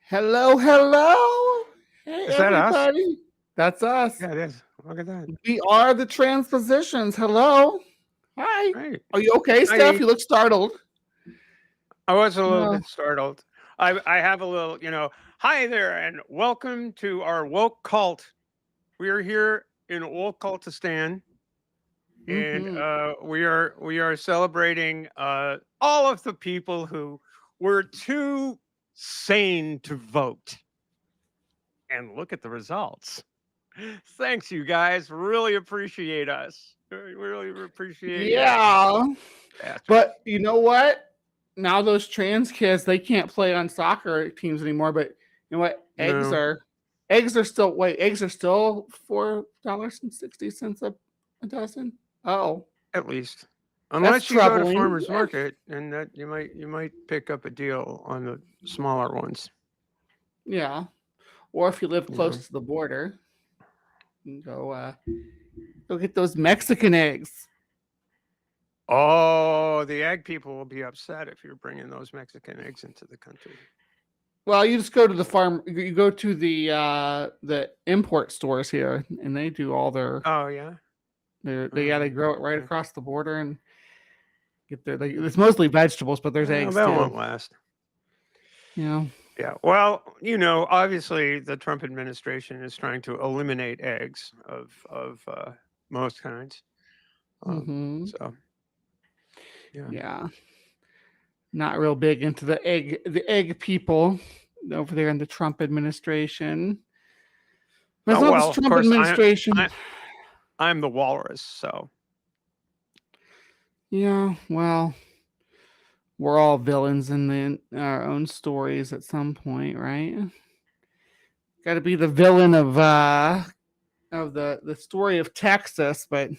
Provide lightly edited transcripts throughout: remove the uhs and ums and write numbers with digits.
Hello, hello. Hey, Is that us? everybody. That's us. Yeah, it is. Look at that. We are the Transpositions. Hello. Hi. Right. Are you okay, Steph? Hi. You look startled. I was a little No. bit startled. I have a little, hi there and welcome to our woke cult. We are here in woke cultistan and Mm-hmm. we are celebrating all of the people who were too sane to vote. And look at the results. Thanks, you guys. Really appreciate us. Really appreciate you. Yeah. Bastards. But you know what? Now those trans kids, they can't play on soccer teams anymore. But you know what? No, Eggs are still eggs are still $4.60 a dozen. Oh, at least. that's Unless you go to troubling. farmers market, and that you might pick up a deal on the smaller ones. Yeah. Or if you live You know. close to the border, you can go get those Mexican eggs. Oh, the egg people will be upset if you're bringing those Mexican eggs into the country. Well, you just go to the farm. You go to the import stores here, and they do all Oh yeah. they Mm, grow it right okay. across the border and get there. It's mostly vegetables, but there's Well, eggs that too. won't last. You know. Yeah. Well, obviously the Trump administration is trying to eliminate eggs of most kinds. Mm-hmm. So yeah. Yeah. Not real big into the egg people over there in the Trump administration. But it's Oh not this well, of Trump course administration. I'm the walrus, so Yeah. Well, we're all villains in our own stories at some point, right? Got to be the villain of the story of Texas, but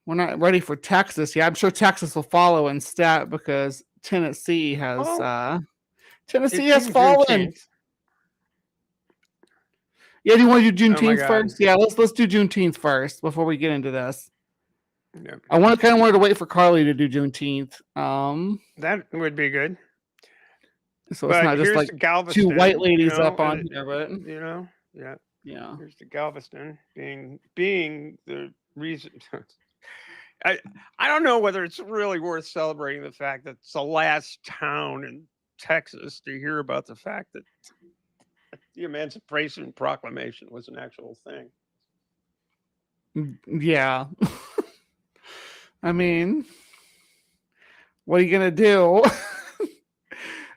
we're not ready for Texas yet. I'm sure Texas will follow in step because Tennessee has well, Tennessee it's has June fallen. 13th. Yeah, do you want to do Oh my Juneteenth God. first? Yeah, let's do Juneteenth first before we get into this. Yeah. I kind of wanted to wait for Karleigh to do Juneteenth. That would be good. So it's But not just here's like the two white Galveston, ladies up on here, but yeah. yeah. Here's the Galveston being the reason. I I don't know whether it's really worth celebrating the fact that it's the last town in Texas to hear about the fact that the Emancipation Proclamation was an actual thing. Yeah. I mean, what are you gonna do?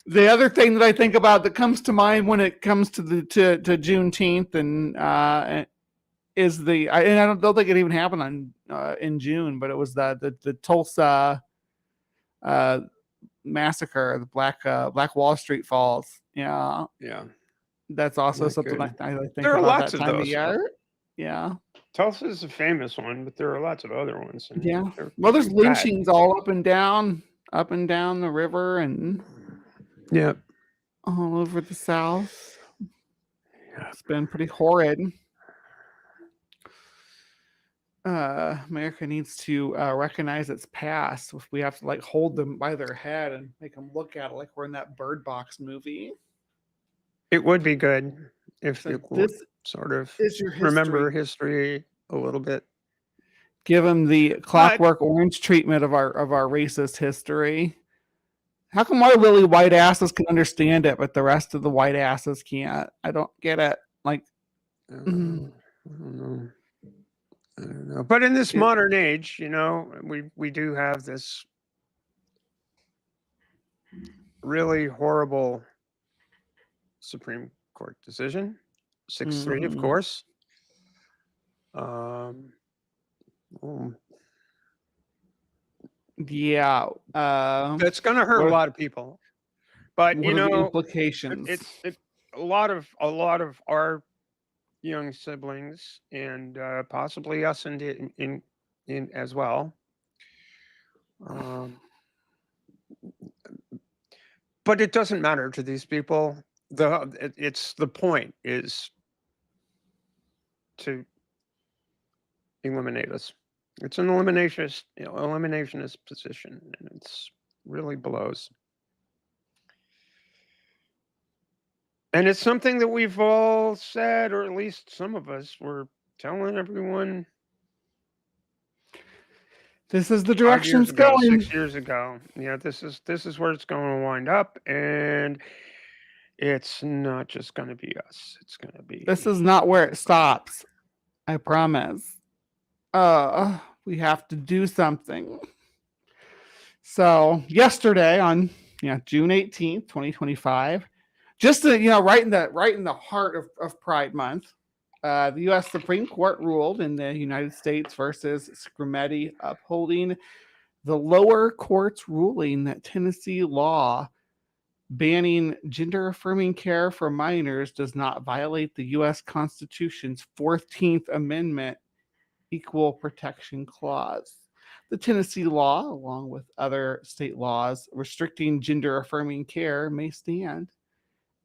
The other thing that I think about that comes to mind when it comes to the to Juneteenth and is and I don't think it even happened on in June, but it was the Tulsa uh, massacre, the Black Wall Street falls. Yeah, Yeah. that's also Not something good. I think There are about lots that of time of those. year. Yeah, Tulsa is a famous one, but there are lots of other ones, and yeah. they're Well, there's pretty bad. lynchings all up and down the river and Yeah. all over the South. Yeah. It's been pretty horrid. America needs to recognize its past. If we have to like hold them by their head and make them look at it like we're in that Bird Box movie. It would be good if So you would this sort of is your history. remember history a little bit. Give them the But Clockwork Orange treatment of our racist history. How come our lily white asses can understand it, but the rest of the white asses can't? I don't get it. Like, I mm, don't know. I don't know. But in this it, modern age, we do have this really horrible Supreme Court decision, 6-3, of mhm. course. Um, mm, Yeah. that's going to hurt a What lot of people. But what are the implications? it a lot of our young siblings and possibly us in as well. Um, but it doesn't matter to these people. It's the point is to eliminate us. It's an eliminationist position, and it's really blows. And it's something that we've all said, or at least some of us were telling everyone This is the 5 direction years it's ago, going. 6 years ago. Yeah, this is where it's going to wind up, and it's not just going to be us. It's going to This be is not where it everybody. stops. I promise. We have to do something. So yesterday on June 18th, 2025, just to, right in the heart of Pride Month, the U.S. Supreme Court ruled in the United States versus Skrmetti, upholding the lower court's ruling that Tennessee law banning gender affirming care for minors does not violate the U.S. Constitution's 14th Amendment Equal Protection Clause. The Tennessee law, along with other state laws restricting gender affirming care, may stand.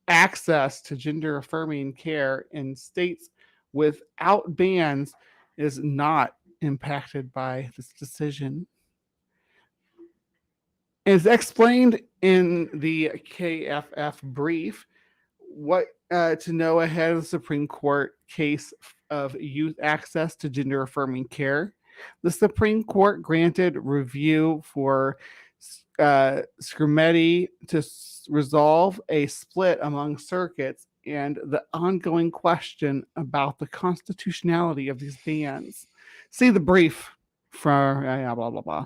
Access to gender affirming care in states without bans is not impacted by this decision. As explained in the KFF brief, what to know ahead of the Supreme Court case of youth access to gender affirming care. The Supreme Court granted review for Skrmetti to resolve a split among circuits and the ongoing question about the constitutionality of these bans. See the brief for blah blah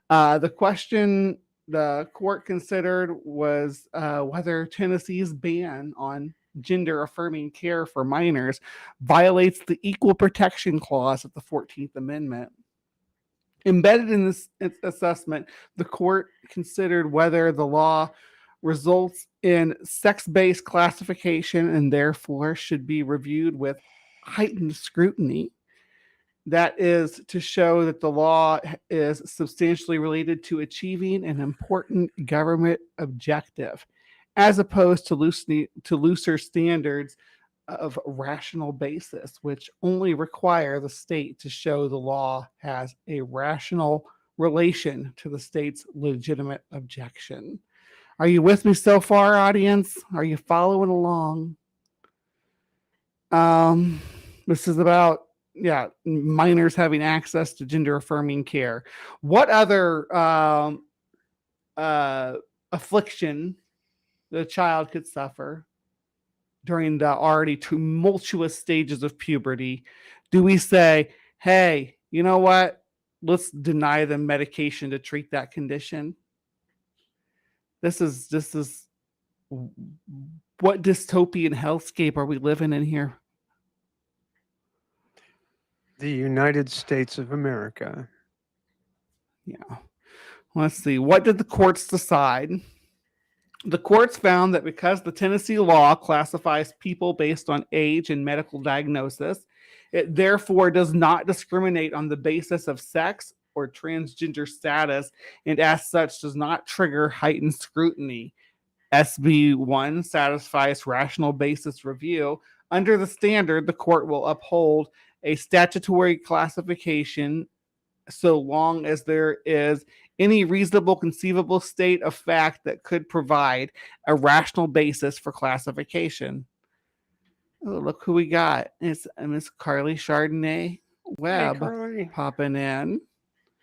blah. The question the court considered was whether Tennessee's ban on gender affirming care for minors violates the Equal Protection Clause of the 14th Amendment. Embedded in this assessment, the court considered whether the law results in sex-based classification and therefore should be reviewed with heightened scrutiny. That is to show that the law is substantially related to achieving an important government objective, as opposed to looser standards of rational basis, which only require the state to show the law has a rational relation to the state's legitimate objection. Are you with me so far, audience? Are you following along? This is about minors having access to gender affirming care. What other affliction the child could suffer during the already tumultuous stages of puberty do we say, hey, you know what? Let's deny them medication to treat that condition? This is what dystopian hellscape are we living in here? The United States of America. Yeah. Let's see. What did the courts decide? The courts found that because the Tennessee law classifies people based on age and medical diagnosis, it therefore does not discriminate on the basis of sex or transgender status, and as such does not trigger heightened scrutiny. SB 1 satisfies rational basis review. Under the standard, the court will uphold a statutory classification so long as there is any reasonable conceivable state of fact that could provide a rational basis for classification. Oh, look who we got. It's Miss Karleigh Chardonnay-Webb Hey, Karleigh. popping in.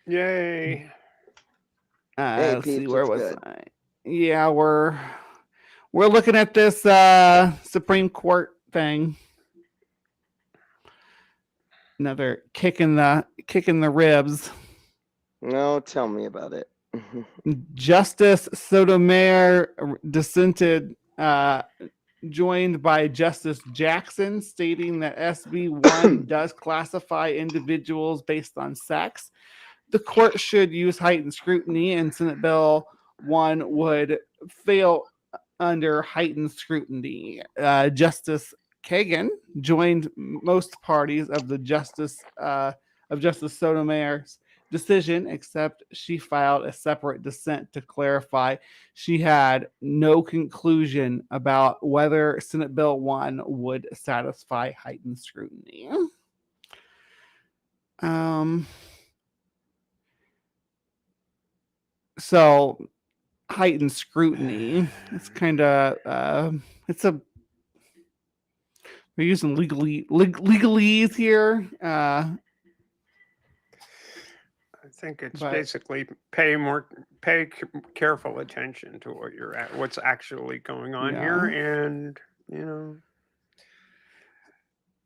Yay. Hey, Let's see, peeps, where what's was good? I? Yeah, we're looking at this Supreme Court thing. Another kick in the ribs. No, tell me about it. Justice Sotomayor dissented, joined by Justice Jackson, stating that SB 1 does classify individuals based on sex. The court should use heightened scrutiny, and Senate Bill 1 would fail under heightened scrutiny. Justice Kagan joined most parties of the Justice Sotomayor's decision, except she filed a separate dissent to clarify she had no conclusion about whether Senate Bill 1 would satisfy heightened scrutiny. So heightened scrutiny, it's kind of it's a We're using legalese here. I think it's But- basically pay careful attention to what's actually going on here, and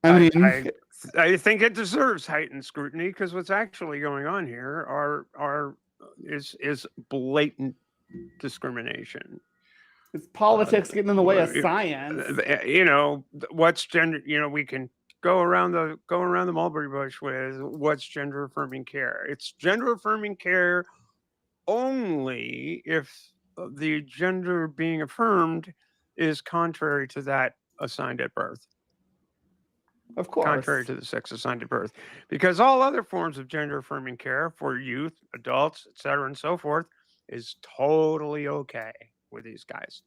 I mean, I think it deserves heightened scrutiny because what's actually going on here is blatant discrimination. it's politics getting in the way of science. What's gender? We can go around the mulberry bush with what's gender affirming care. It's gender affirming care only if the gender being affirmed is contrary to that assigned at birth. Of course. Contrary to the sex assigned at birth. Because all other forms of gender affirming care for youth, adults, etc., and so forth is totally okay with these guys.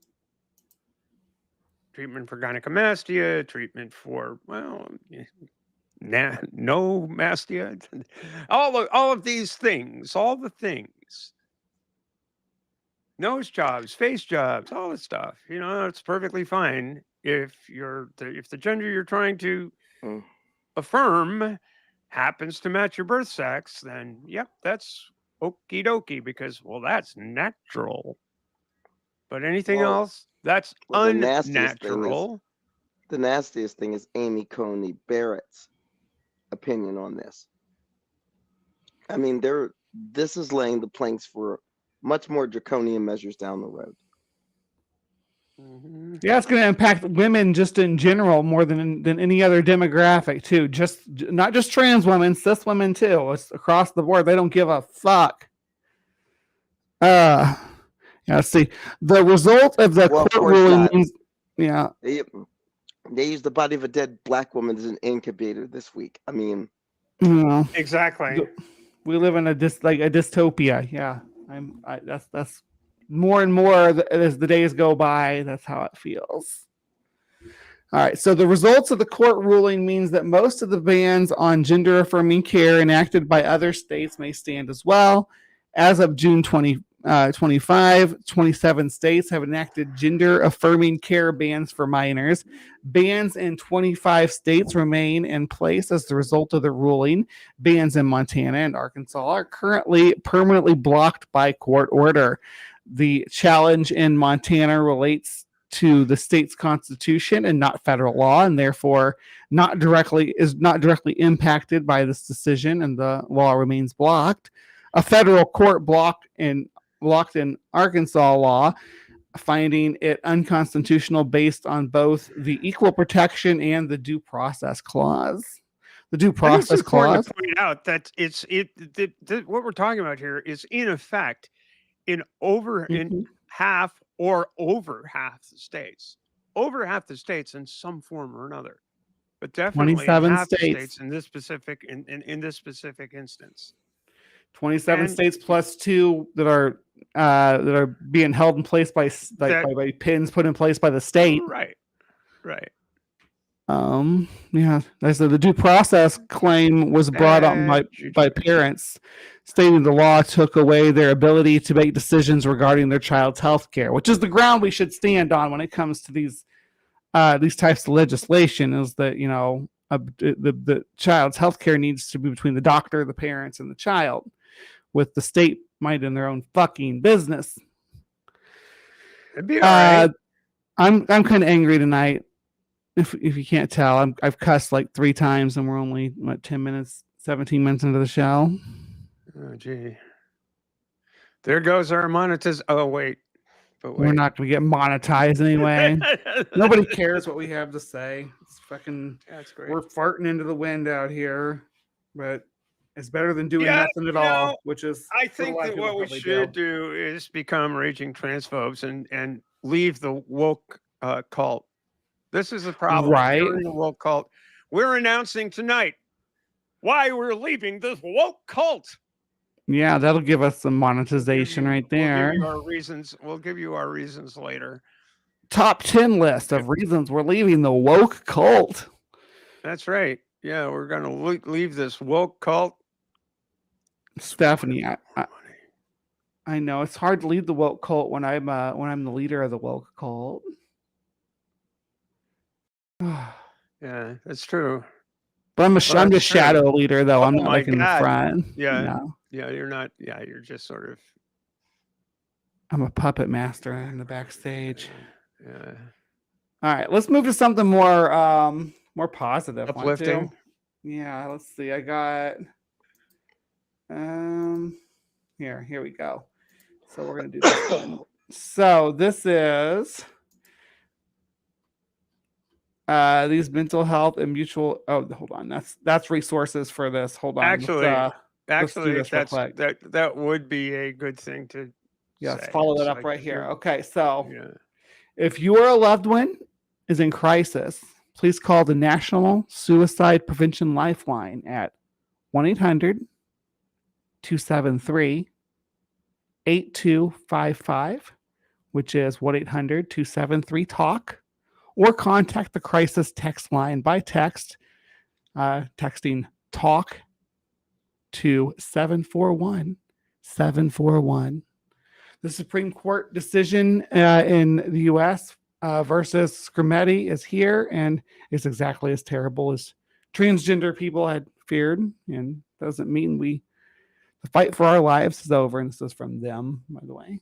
Treatment for gynecomastia, treatment for, no mastia, all of these things, all the things. Nose jobs, face jobs, all this stuff. It's perfectly fine if the gender you're trying to affirm happens to match your birth sex, then yep, that's okie dokie because that's natural. But anything else, that's unnatural. The nastiest thing is Amy Coney Barrett's opinion on this. I mean, this is laying the planks for much more draconian measures down the road. Mm-hmm. Yeah, it's going to impact women just in general more than any other demographic too. Not just trans women, cis women too. It's across the board. They don't give a fuck. Yeah, let's see. The result of the court ruling means, yeah. They used the body of a dead black woman as an incubator this week. I mean, exactly. We live in a dystopia. Yeah, that's more and more as the days go by. That's how it feels. All right. So the results of the court ruling means that most of the bans on gender affirming care enacted by other states may stand as well. As of June 25, 27 states have enacted gender affirming care bans for minors. Bans in 25 states remain in place as the result of the ruling. Bans in Montana and Arkansas are currently permanently blocked by court order. The challenge in Montana relates to the state's constitution and not federal law, and therefore not directly impacted by this decision, and the law remains blocked. A federal court blocked in Arkansas law, finding it unconstitutional based on both the equal protection and the due process clause. The due process clause. To point out that what we're talking about here is in effect in half or over half the states, in some form or another, but definitely 27 half the states states in this specific in this specific instance. 27 states plus 2 that are being held in place by pins put in place by the state. Right. Yeah. The due process claim was brought up by parents, stating the law took away their ability to make decisions regarding their child's health care, which is the ground we should stand on when it comes to these types of legislation. Is that the child's health care needs to be between the doctor, the parents, and the child, with the state minding their own fucking business. It'd be all right. I'm kind of angry tonight. If you can't tell, I've cussed like 3 times, and we're only 17 minutes into the show. Oh gee, there goes our monetize. Oh wait, we're not going to get monetized anyway. Nobody cares what we have to say. It's fucking. That's great. We're farting into the wind out here, but it's better than doing nothing at all. Which is, I think that what we should do is become raging transphobes and leave the woke cult. This is a problem. Right. The woke cult. We're announcing tonight why we're leaving this woke cult. Yeah, that'll give us some monetization right there. We'll give you our reasons later. Top 10 list of reasons we're leaving the woke cult. That's right. Yeah, we're going to leave this woke cult. Stephanie, I know it's hard to lead the woke cult when I'm the leader of the woke cult. Yeah, that's true. But I'm Well, just that's true. shadow leader, though. I'm Oh not my like in the God. front. Yeah. No, Yeah, you're not. Yeah, you're just sort of. I'm a puppet master in the backstage. Yeah. All right, let's move to something more positive. Want Uplifting. to? Yeah, let's see. I got here we go. So we're gonna do this one. So this is these mental health and mutual. Oh, hold on. That's resources for this. Hold on. Let's do Actually, this real quick. that would be a good thing to. Yes, say. follow that It's up like right if here. you're- Okay, so Yeah. if your loved one is in crisis, please call the National Suicide Prevention Lifeline at 1-800-273-8255, which is 1-800-273-TALK, or contact the crisis text line by text, texting TALK to 741-741. The Supreme Court decision in the U.S. Versus Skrmetti is here, and it's exactly as terrible as transgender people had feared, and doesn't mean the fight for our lives is over. And this is from them, by the way.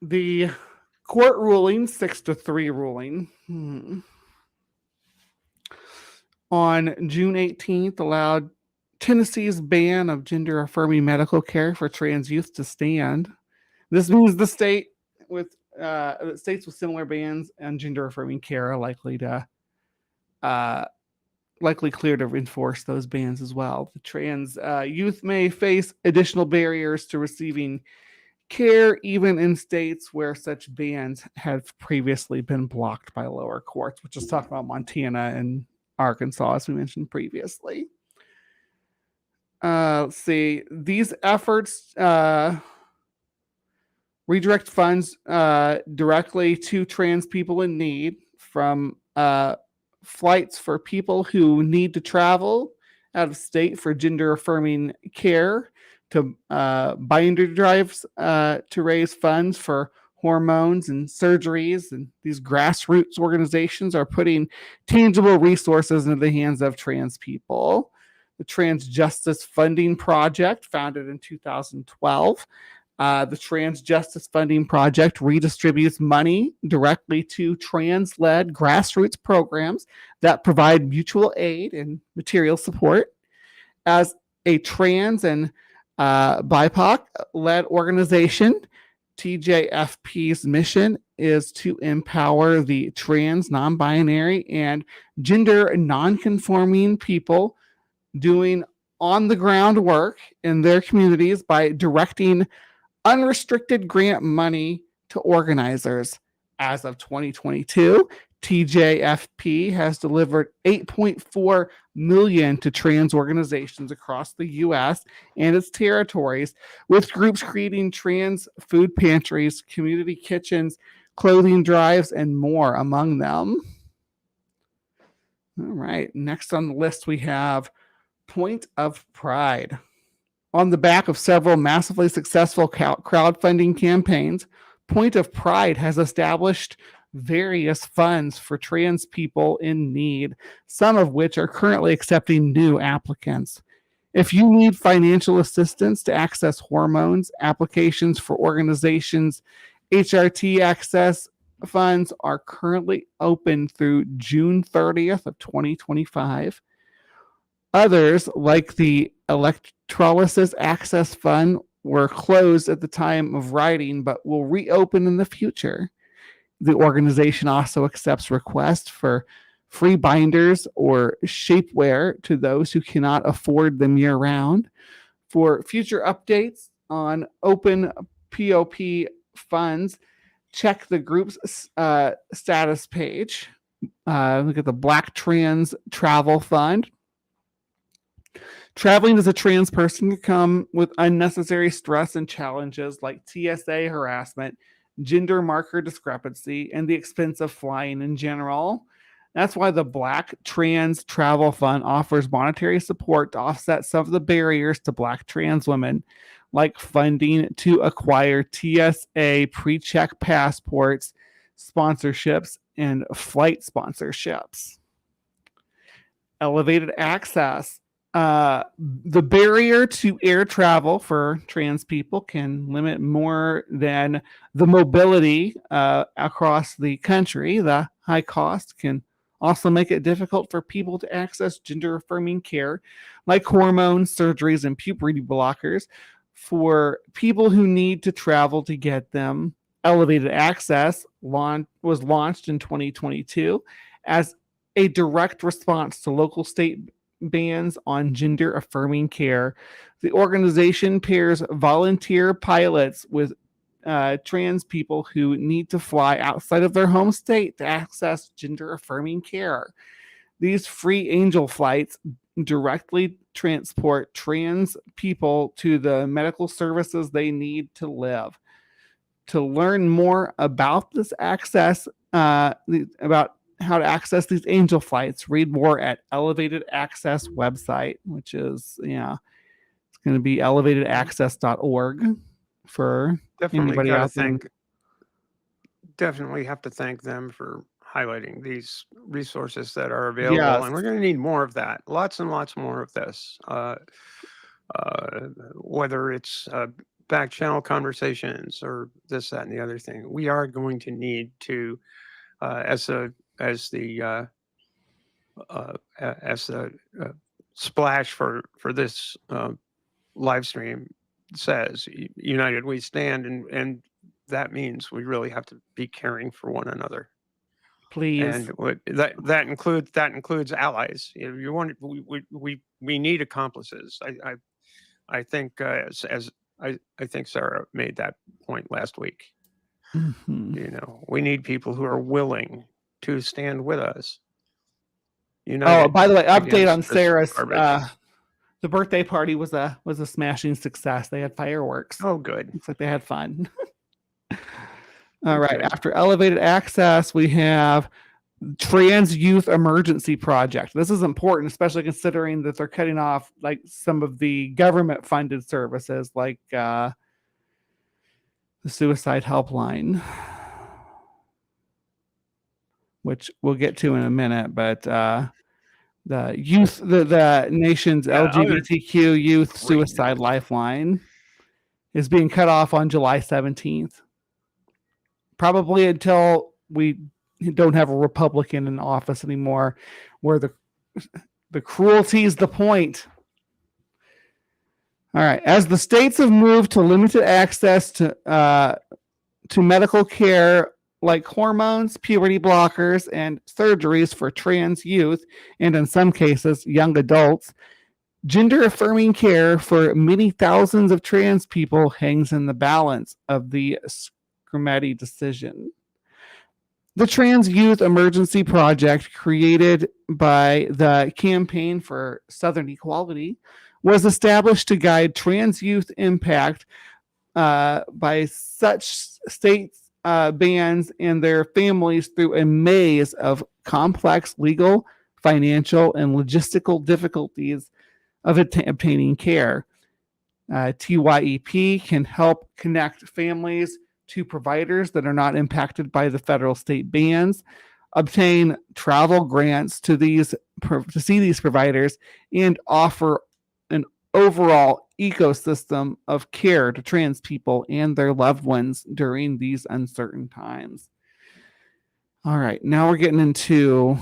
The court ruling, 6-3 ruling, on June 18th allowed Tennessee's ban of gender-affirming medical care for trans youth to stand. This means the states with similar bans on gender-affirming care are likely clear to enforce those bans as well. The trans youth may face additional barriers to receiving care, even in states where such bans have previously been blocked by lower courts, which is talking about Montana and Arkansas, as we mentioned previously. Let's see. These efforts redirect funds directly to trans people in need, from flights for people who need to travel out of state for gender affirming care, to binder drives to raise funds for hormones and surgeries. And these grassroots organizations are putting tangible resources into the hands of trans people. The Trans Justice Funding Project, founded in 2012. The Trans Justice Funding Project redistributes money directly to trans-led grassroots programs that provide mutual aid and material support. As a trans and BIPOC-led organization, TJFP's mission is to empower the trans, non-binary, and gender non-conforming people doing on-the-ground work in their communities by directing unrestricted grant money to organizers. As of 2022, TJFP has delivered $8.4 million to trans organizations across the U.S. and its territories, with groups creating trans food pantries, community kitchens, clothing drives, and more among them. All right, next on the list we have Point of Pride. On the back of several massively successful crowdfunding campaigns, Point of Pride has established various funds for trans people in need, some of which are currently accepting new applicants. If you need financial assistance to access hormones, applications for organizations, HRT access funds are currently open through June 30th of 2025. Others, like the Electrolysis Access Fund, were closed at the time of writing, but will reopen in the future. The organization also accepts requests for free binders or shapewear to those who cannot afford them year-round. For future updates on open POP funds, check the group's status page. Look at the Black Trans Travel Fund. Traveling as a trans person can come with unnecessary stress and challenges like TSA harassment, gender marker discrepancy, and the expense of flying in general. That's why the Black Trans Travel Fund offers monetary support to offset some of the barriers to Black trans women, like funding to acquire TSA pre-check passports, sponsorships, and flight sponsorships. Elevated access. The barrier to air travel for trans people can limit more than the mobility across the country. The high cost can also make it difficult for people to access gender affirming care like hormones, surgeries, and puberty blockers. For people who need to travel to get them, Elevated Access was launched in 2022 as a direct response to local state bans on gender affirming care. The organization pairs volunteer pilots with trans people who need to fly outside of their home state to access gender affirming care. These free angel flights directly transport trans people to the medical services they need to live. To learn more about this access, about how to access these angel flights, read more at Elevated Access website, which is, it's going to be elevatedaccess.org for anybody out there. Definitely have to thank them for highlighting these resources that are available. Yes. And we're going to need more of that. Lots and lots more of this. Whether it's back channel conversations or this, that, and the other thing. We are going to need to, as the splash for this live stream says, united we stand, and that means we really have to be caring for one another. Please. And that includes allies. If you want, we need accomplices. I think I think Sarah made that point last week. Mm-hmm. We need people who are willing to stand with us. By the way, update on Sarah's. The birthday party was a smashing success. They had fireworks. Oh, good. Looks like they had fun. All right. After Elevated Access, we have Trans Youth Emergency Project. This is important, especially considering that they're cutting off like some of the government funded services like the suicide helpline, which we'll get to in a minute. But the nation's LGBTQ youth suicide lifeline is being cut off on July 17th. Probably until we don't have a Republican in office anymore, where the cruelty is the point. All right. As the states have moved to limited access to medical care like hormones, puberty blockers, and surgeries for trans youth, and in some cases, young adults, gender affirming care for many thousands of trans people hangs in the balance of the Skrmetti decision. The Trans Youth Emergency Project, created by the Campaign for Southern Equality, was established to guide trans youth impact by such states' bans and their families through a maze of complex legal, financial, and logistical difficulties of obtaining care. TYEP can help connect families to providers that are not impacted by the federal state bans, obtain travel grants to see these providers, and offer an overall ecosystem of care to trans people and their loved ones during these uncertain times. All right, now we're getting into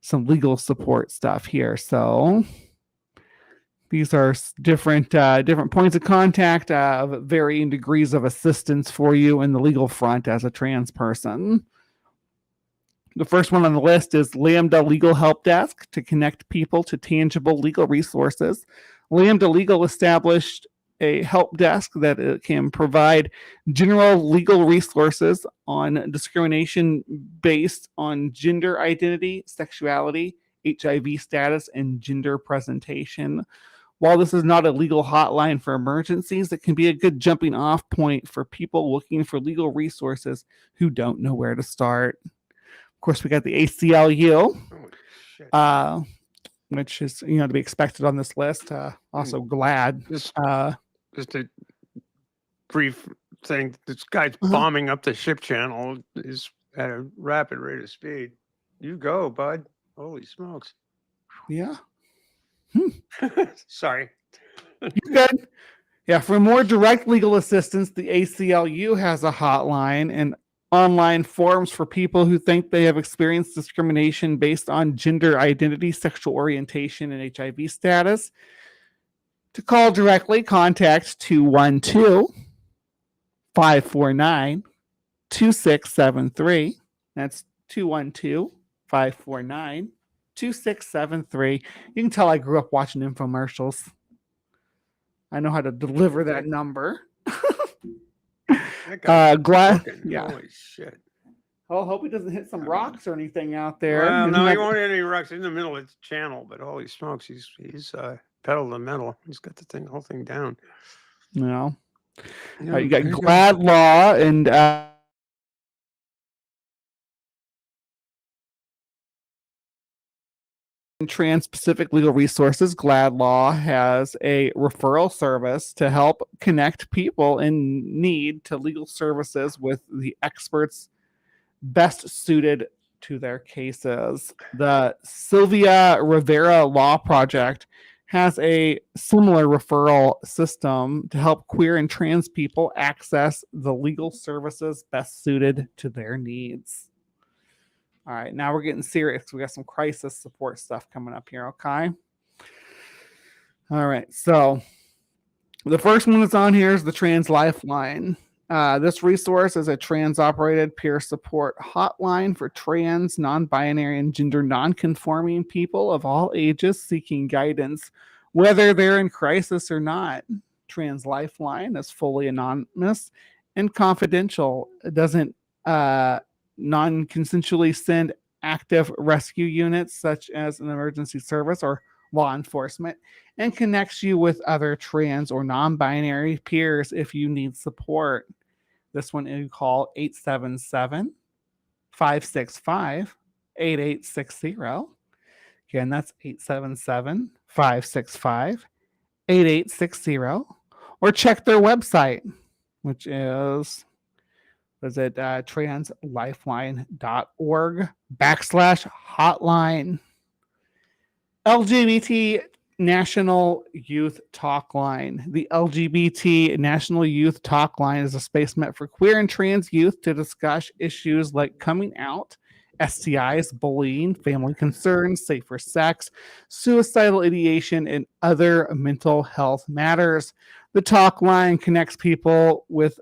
some legal support stuff here. So these are different points of contact of varying degrees of assistance for you in the legal front as a trans person. The first one on the list is Lambda Legal Help Desk to connect people to tangible legal resources. Lambda Legal established a help desk that can provide general legal resources on discrimination based on gender identity, sexuality, HIV status, and gender presentation. While this is not a legal hotline for emergencies, it can be a good jumping off point for people looking for legal resources who don't know where to start. Of course, we got the ACLU, which is to be expected on this list. Also glad. Just a brief thing. This guy's bombing up the ship channel at a rapid rate of speed. You go, bud. Holy smokes. Yeah. Sorry. You good? Yeah. For more direct legal assistance, the ACLU has a hotline and online forums for people who think they have experienced discrimination based on gender identity, sexual orientation, and HIV status. To call directly, contact 212-549-2673. That's 212-549-2673. You can tell I grew up watching infomercials. I know how to deliver that number. That guy's Glad, cooking. yeah. Holy shit. Oh, hope he doesn't hit some rocks or anything out there. Well, Isn't no, he that- won't hit any rocks in the middle of the channel, but holy smokes, he's pedal to the metal. He's got the whole thing down. No. Yeah, You got there you go. Glad Law and Trans-Pacific Legal Resources. Glad Law has a referral service to help connect people in need to legal services with the experts best suited to their cases. The Sylvia Rivera Law Project has a similar referral system to help queer and trans people access the legal services best suited to their needs. All right, now we're getting serious. We got some crisis support stuff coming up here, okay? All right, so the first one that's on here is the Trans Lifeline. This resource is a trans-operated peer support hotline for trans, non-binary, and gender non-conforming people of all ages seeking guidance, whether they're in crisis or not. Trans Lifeline is fully anonymous and confidential. It doesn't non-consensually send active rescue units such as an emergency service or law enforcement, and connects you with other trans or non-binary peers if you need support. This one you call 877-565-8860. Again, that's 877-565-8860. Or check their website, which is translifeline.org/hotline. LGBT National Youth Talk Line. The LGBT National Youth Talk Line is a space meant for queer and trans youth to discuss issues like coming out, STIs, bullying, family concerns, safer sex, suicidal ideation, and other mental health matters. The Talk Line connects people with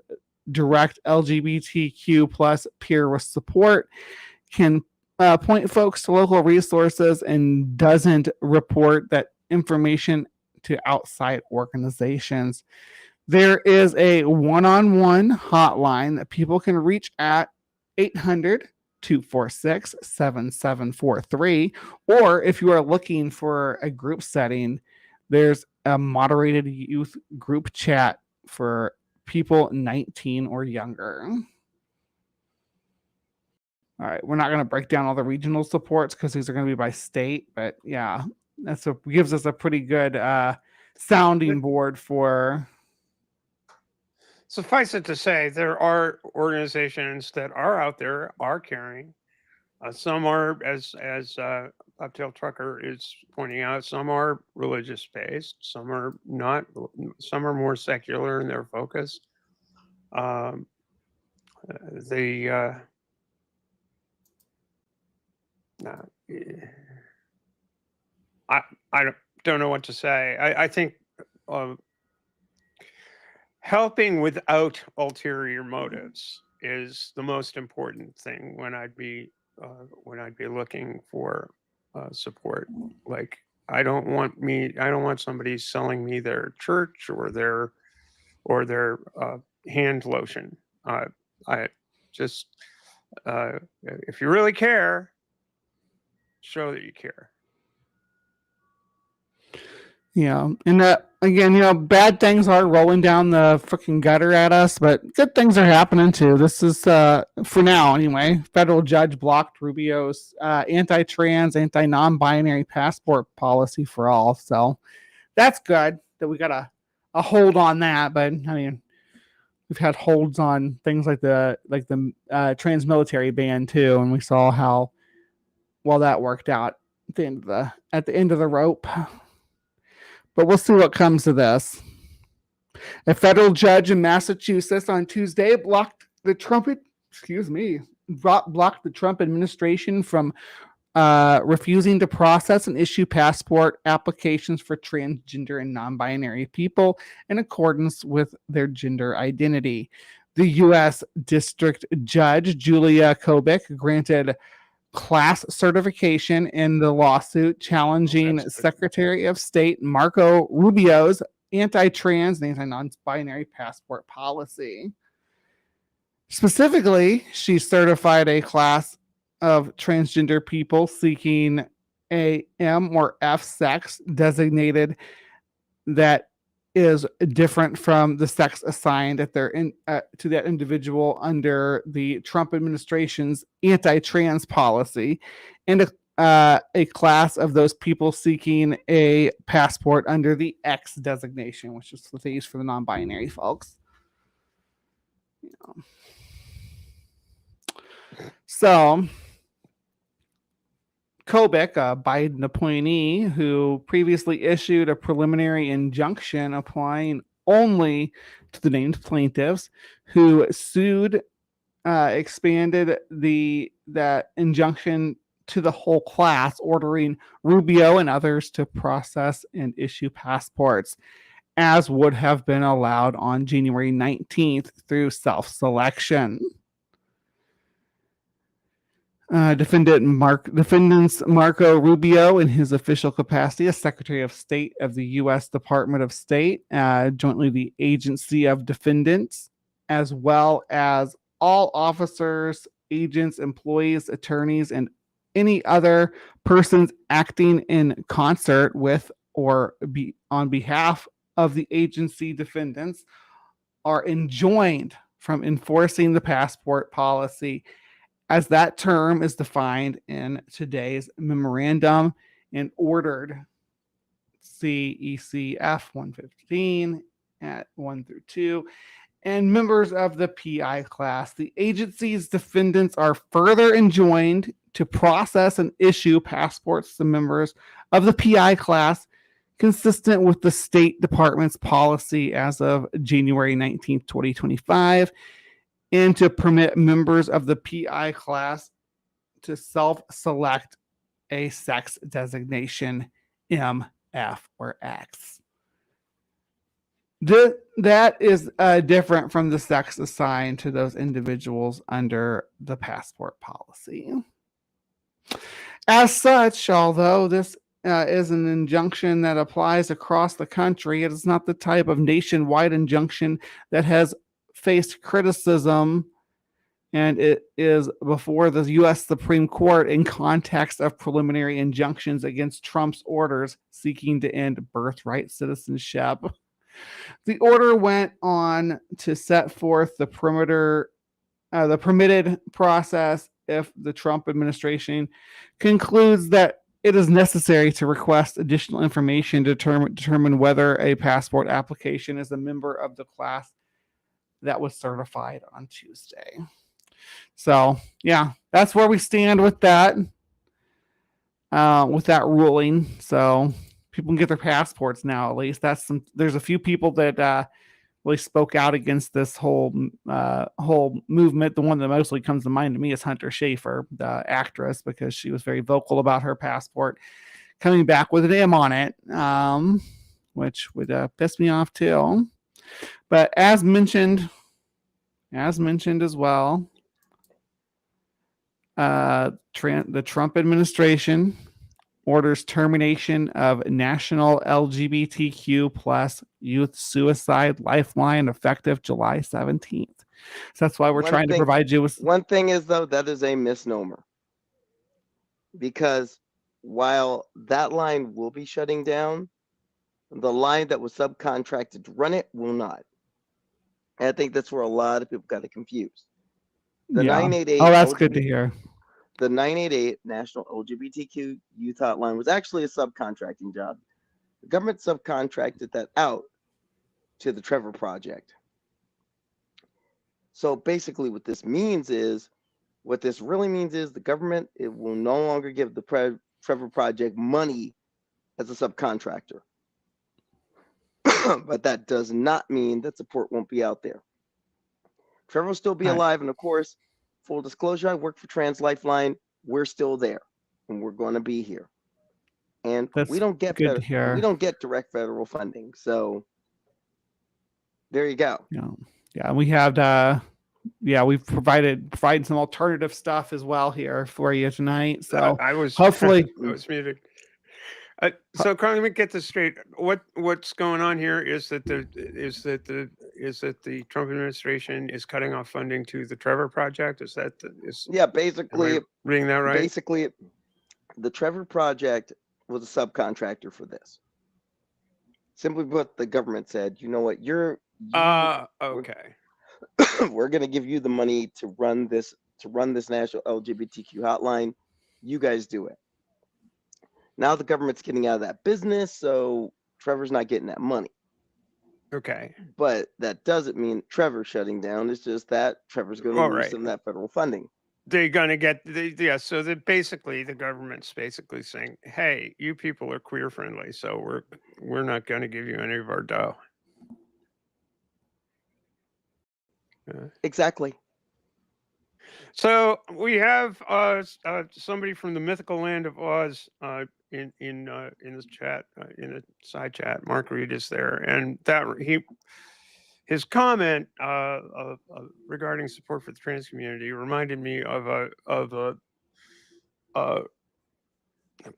direct LGBTQ plus peer support, can point folks to local resources, and doesn't report that information to outside organizations. There is a one-on-one hotline that people can reach at 800-246-7743. Or if you are looking for a group setting, there's a moderated youth group chat for people 19 or younger. All right, we're not going to break down all the regional supports because these are going to be by state, but yeah, gives us a pretty good sounding board for. Suffice it to say, there are organizations that are out there, are caring. Some are, as Uptail Trucker is pointing out, some are religious based, some are not, some are more secular in their focus. I don't know what to say. I think helping without ulterior motives is the most important thing when I'd be looking for support. Like, I don't want somebody selling me their church or their hand lotion. I just if you really care, show that you care. Yeah, and again, bad things are rolling down the freaking gutter at us, but good things are happening too. This is for now anyway. Federal judge blocked Rubio's anti-trans, anti-non-binary passport policy for all, so that's good that we got a hold on that. But I mean, we've had holds on things like the trans-military ban too, and we saw how well that worked out at the end of the rope. But we'll see what comes of this. A federal judge in Massachusetts on Tuesday blocked the Trump administration from refusing to process and issue passport applications for transgender and non-binary people in accordance with their gender identity. The U.S. District Judge Julia Kobik granted class certification in the lawsuit challenging Secretary of State Marco Rubio's anti-trans and anti-non-binary passport policy. Specifically, she certified a class of transgender people seeking a M or F sex designated that is different from the sex assigned at to that individual under the Trump administration's anti-trans policy, and a class of those people seeking a passport under the X designation, which is what they use for the non-binary folks. So Kobik, a Biden appointee who previously issued a preliminary injunction applying only to the named plaintiffs who sued, expanded that injunction to the whole class, ordering Rubio and others to process and issue passports, as would have been allowed on January 19th through self-selection. Defendants Marco Rubio, in his official capacity as Secretary of State of the U.S. Department of State, jointly the Agency of Defendants, as well as all officers, agents, employees, attorneys, and any other persons acting in concert with or on behalf of the agency defendants, are enjoined from enforcing the passport policy, as that term is defined in today's memorandum and ordered CECF 115 at 1 through 2, and members of the PI class. The agency's defendants are further enjoined to process and issue passports to members of the PI class consistent with the State Department's policy as of January 19th, 2025, and to permit members of the PI class to self-select a sex designation M, F, or X. That is different from the sex assigned to those individuals under the passport policy. As such, although this is an injunction that applies across the country, it is not the type of nationwide injunction that has faced criticism, and it is before the U.S. Supreme Court in context of preliminary injunctions against Trump's orders seeking to end birthright citizenship. The order went on to set forth the permitted process if the Trump administration concludes that it is necessary to request additional information to determine whether a passport application is a member of the class that was certified on Tuesday. So, yeah, that's where we stand with that ruling. So people can get their passports now. At least there's a few people that really spoke out against this whole movement. The one that mostly comes to mind to me is Hunter Schafer, the actress, because she was very vocal about her passport coming back with an M on it, which would piss me off too. But as mentioned as well, the Trump administration orders termination of National LGBTQ plus Youth Suicide Lifeline effective July 17th. So that's why we're trying to provide you with... One thing is, though, that is a misnomer. Because while that line will be shutting down, the line that was subcontracted to run it will not. And I think that's where a lot of people got it confused. The 988. Oh, that's good to hear. The 988 National LGBTQ Youth Hotline was actually a subcontracting job. The government subcontracted that out to the Trevor Project. So basically what this really means is the government, it will no longer give the Trevor Project money as a subcontractor. But that does not mean that support won't be out there. Trevor will still be alive. And of course, full disclosure, I work for Trans Lifeline. We're still there and we're going to be here. And we don't get direct federal funding. So there you go. Yeah. We have, we've provided some alternative stuff as well here for you tonight. So hopefully I was muted. So Karleigh, let me get this straight. What's going on here is that the Trump administration is cutting off funding to the Trevor Project. Basically, am I reading that right? Basically, the Trevor Project was a subcontractor for this. Simply put, the government said, you know what, okay. We're going to give you the money to run this national LGBTQ hotline. You guys do it. Now the government's getting out of that business, so Trevor's not getting that money. Okay. But that doesn't mean Trevor's shutting down. It's just that Trevor's going to lose some of that federal funding. They're going to get, so basically the government's basically saying, hey, you people are queer friendly, so we're not going to give you any of our dough. Exactly. So we have somebody from the mythical land of Oz in this chat, in the side chat. Mark Reed is there, and his comment regarding support for the trans community reminded me of a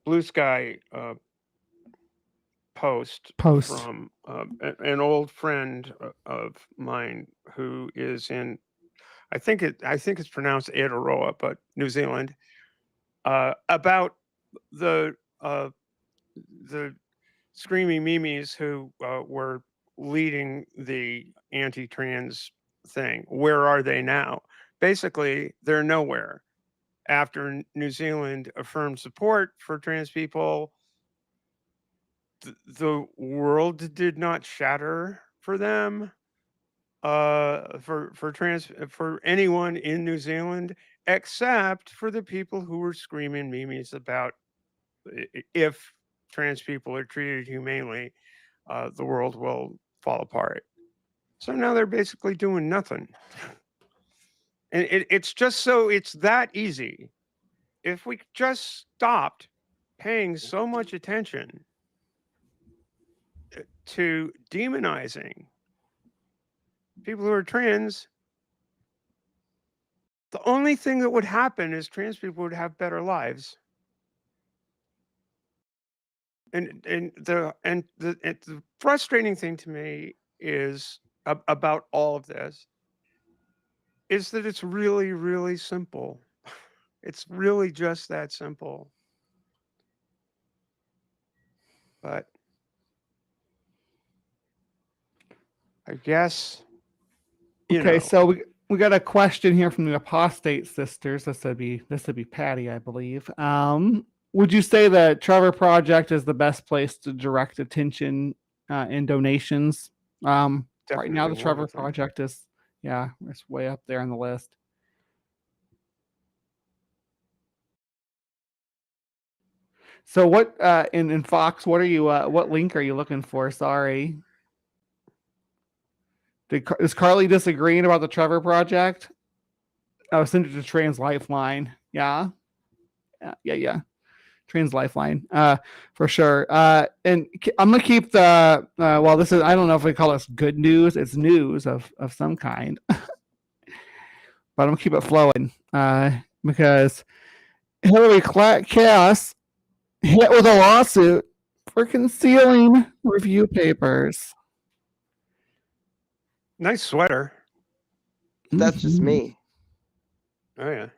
Blue Sky post from an old friend of mine who is in, I think it's pronounced Aotearoa, but New Zealand, about the screaming memes who were leading the anti-trans thing. Where are they now? Basically, they're nowhere. After New Zealand affirmed support for trans people, the world did not shatter for them. For anyone in New Zealand, except for the people who were screaming memes about if trans people are treated humanely, the world will fall apart. So now they're basically doing nothing. And it's that easy. If we just stopped paying so much attention to demonizing people who are trans, the only thing that would happen is trans people would have better lives. And the frustrating thing to me is about all of this is that it's really, really simple. It's really just that simple. But I guess. Okay, so we got a question here from the Apostate Sisters. This would be Patty, I believe. Would you say that Trevor Project is the best place to direct attention in donations? Right now, the Trevor Project is, it's way up there on the list. So what in Fox? What are you? What link are you looking for? Sorry. Is Karleigh disagreeing about the Trevor Project? I was sent it to Trans Lifeline. Yeah. Trans Lifeline, for sure. And I'm gonna keep the this is, I don't know if we call this good news. It's news of some kind, but I'm gonna keep it flowing because Hillary Cass hit with a lawsuit for concealing review papers. Nice sweater. That's just me. Oh yeah.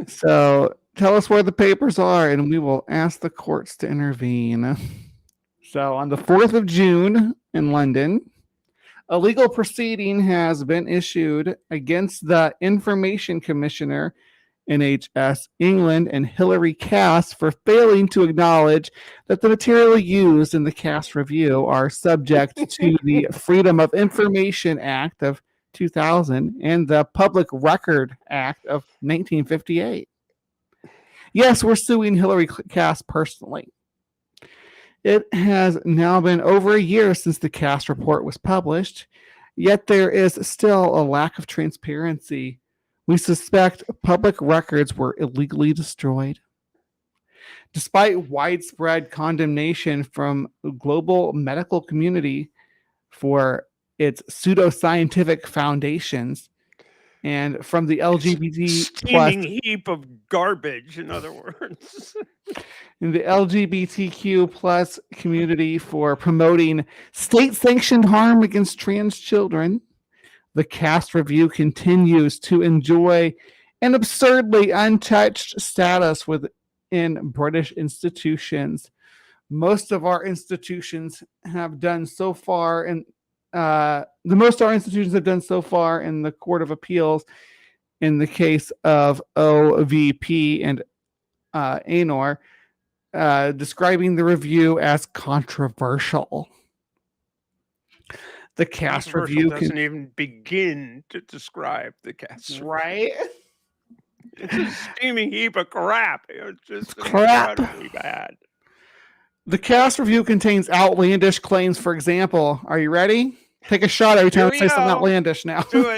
So tell us where the papers are and we will ask the courts to intervene. So on the 4th of June in London, a legal proceeding has been issued against the Information Commissioner NHS England and Hilary Cass for failing to acknowledge that the material used in the Cass review are subject to the Freedom of Information Act of 2000 and the Public Record Act of 1958. Yes, we're suing Hilary Cass personally. It has now been over a year since the Cass report was published, yet there is still a lack of transparency. We suspect public records were illegally destroyed. Despite widespread condemnation from the global medical community for its pseudoscientific foundations and from the LGBT steaming heap of garbage, in other words. in the LGBTQ plus community for promoting state-sanctioned harm against trans children, the Cass review continues to enjoy an absurdly untouched status within British institutions. Most of our institutions have done so far, and the most our institutions have done so far in the Court of Appeals, in the case of OVP and ANOR, describing the review as controversial. The Cass review doesn't even begin to describe the Cass. Right? It's a steaming heap of crap. It's just crap. Incredibly bad. The Cass review contains outlandish claims. For example, are you ready? Take a shot every time I say something outlandish now. Do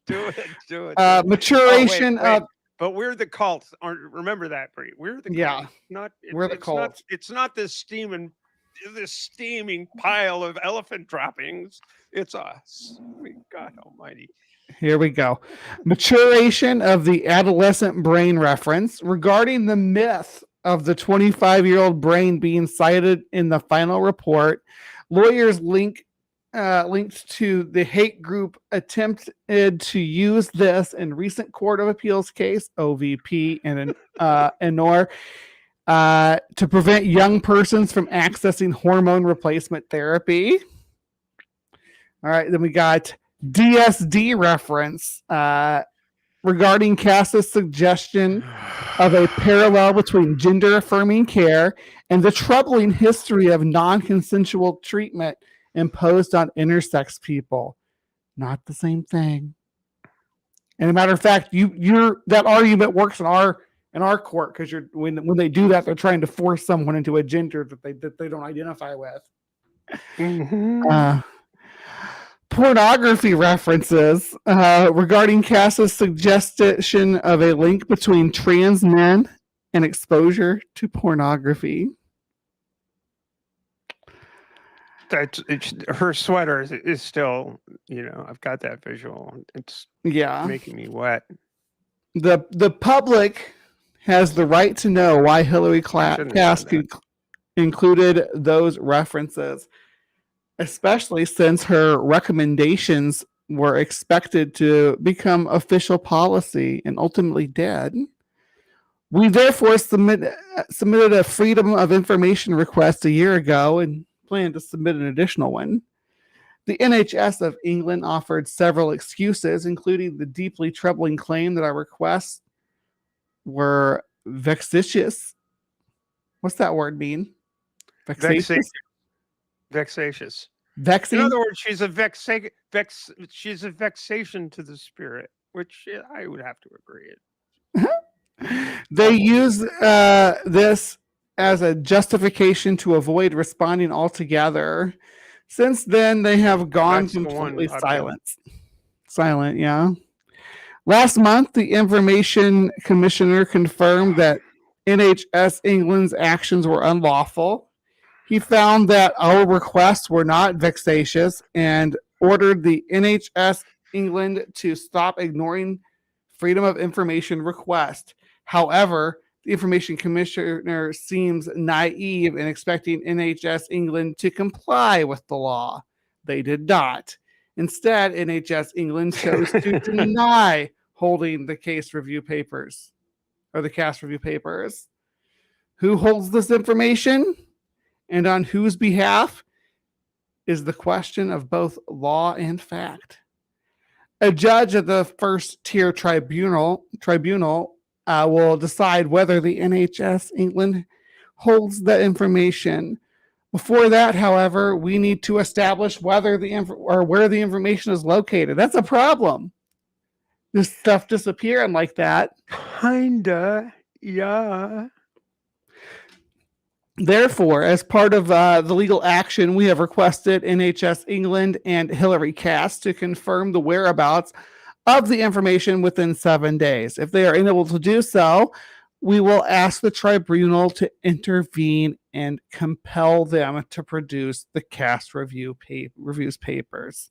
it. Maturation of. But we're the cult. Remember that, Bre. We're the cult. Yeah. We're the cult. It's not this steaming pile of elephant droppings. It's us. God almighty. Here we go. Maturation of the adolescent brain reference regarding the myth of the 25-year-old brain being cited in the final report. Lawyers linked to the hate group attempted to use this in recent Court of Appeals case, OVP and ANOR, to prevent young persons from accessing hormone replacement therapy. All right, then we got DSD reference regarding Cass's suggestion of a parallel between gender-affirming care and the troubling history of non-consensual treatment imposed on intersex people. Not the same thing. And a matter of fact, that argument works in our court, because when they do that, they're trying to force someone into a gender that they don't identify with. Mm-hmm. Pornography references regarding Cass's suggestion of a link between trans men and exposure to pornography. Her sweater is still, I've got that visual. It's making me wet. The public has the right to know why Hilary Cass included those references, especially since her recommendations were expected to become official policy and ultimately did. We therefore submitted a Freedom of Information request a year ago and plan to submit an additional one. The NHS of England offered several excuses, including the deeply troubling claim that our requests were vexatious. What's that word mean? Vexatious. Vexing? In other words, she's a vexation to the spirit, which I would have to agree. They use this as a justification to avoid responding altogether. Since then, they have gone completely silent, yeah. Last month, the Information Commissioner confirmed that NHS England's actions were unlawful. He found that our requests were not vexatious and ordered the NHS England to stop ignoring Freedom of Information requests. However, the Information Commissioner seems naive in expecting NHS England to comply with the law. They did not. Instead, NHS England chose to deny holding the case review papers, or the Cass review papers. Who holds this information and on whose behalf is the question of both law and fact. A judge at the first tier tribunal will decide whether the NHS England holds the information. Before that, however, we need to establish whether where the information is located. That's a problem. This stuff disappearing like that. Kinda, yeah. Therefore, as part of the legal action, we have requested NHS England and Hillary Cass to confirm the whereabouts of the information within 7 days. If they are unable to do so, we will ask the tribunal to intervene and compel them to produce the Cass reviews papers.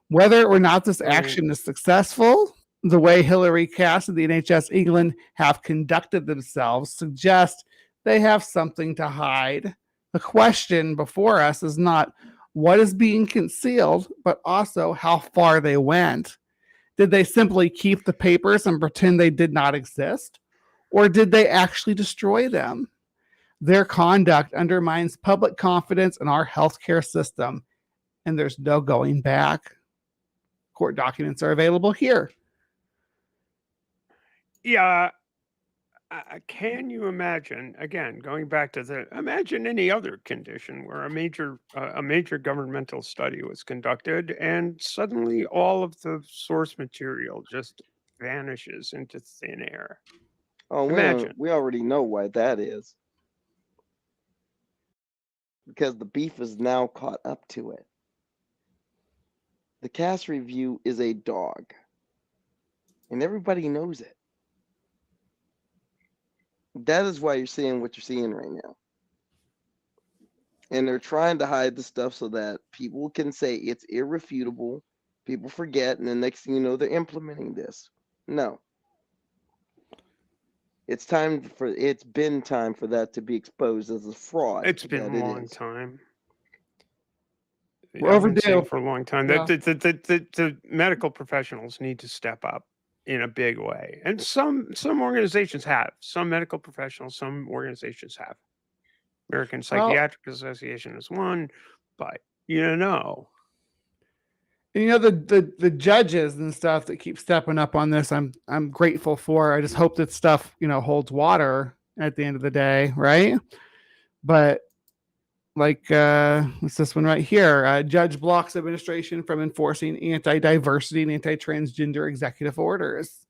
Whether or not this action is successful, the way Hillary Cass and the NHS England have conducted themselves suggests they have something to hide. The question before us is not what is being concealed, but also how far they went. Did they simply keep the papers and pretend they did not exist? Or did they actually destroy them? Their conduct undermines public confidence in our healthcare system, and there's no going back. Court documents are available here. Yeah. Can you imagine, again, going back to imagine any other condition where a major governmental study was conducted and suddenly all of the source material just vanishes into thin air. Oh, we already know why that is. Because the beef is now caught up to it. The Cass review is a dog. And everybody knows it. That is why you're seeing what you're seeing right now. And they're trying to hide the stuff so that people can say it's irrefutable. People forget, and the next thing you know, they're implementing this. No. It's been time for that to be exposed as a fraud. It's been a long time. We're overdue for a long time. Yeah. The medical professionals need to step up in a big way. And some organizations have. Some medical professionals, some organizations have. American Psychiatric Association is one, but the judges and stuff that keep stepping up on this, I'm grateful for. I just hope that stuff, holds water at the end of the day, right? But like what's this one right here? Judge blocks administration from enforcing anti-diversity and anti-transgender executive orders.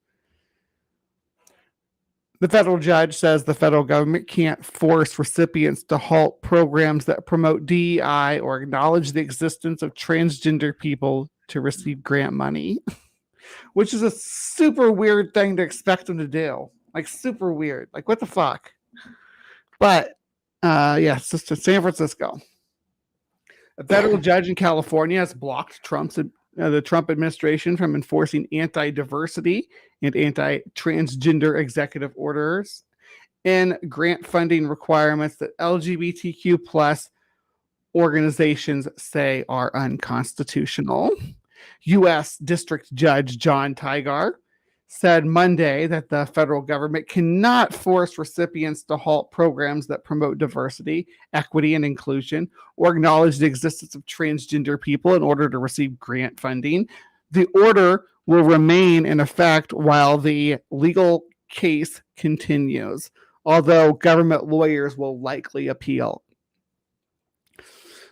The federal judge says the federal government can't force recipients to halt programs that promote DEI or acknowledge the existence of transgender people to receive grant money, which is a super weird thing to expect them to do. Like super weird. Like what the fuck? But it's just to San Francisco. A federal judge in California has blocked the Trump administration from enforcing anti-diversity and anti-transgender executive orders and grant funding requirements that LGBTQ plus organizations say are unconstitutional. U.S. District Judge John Tigar said Monday that the federal government cannot force recipients to halt programs that promote diversity, equity, and inclusion, or acknowledge the existence of transgender people in order to receive grant funding. The order will remain in effect while the legal case continues, although government lawyers will likely appeal.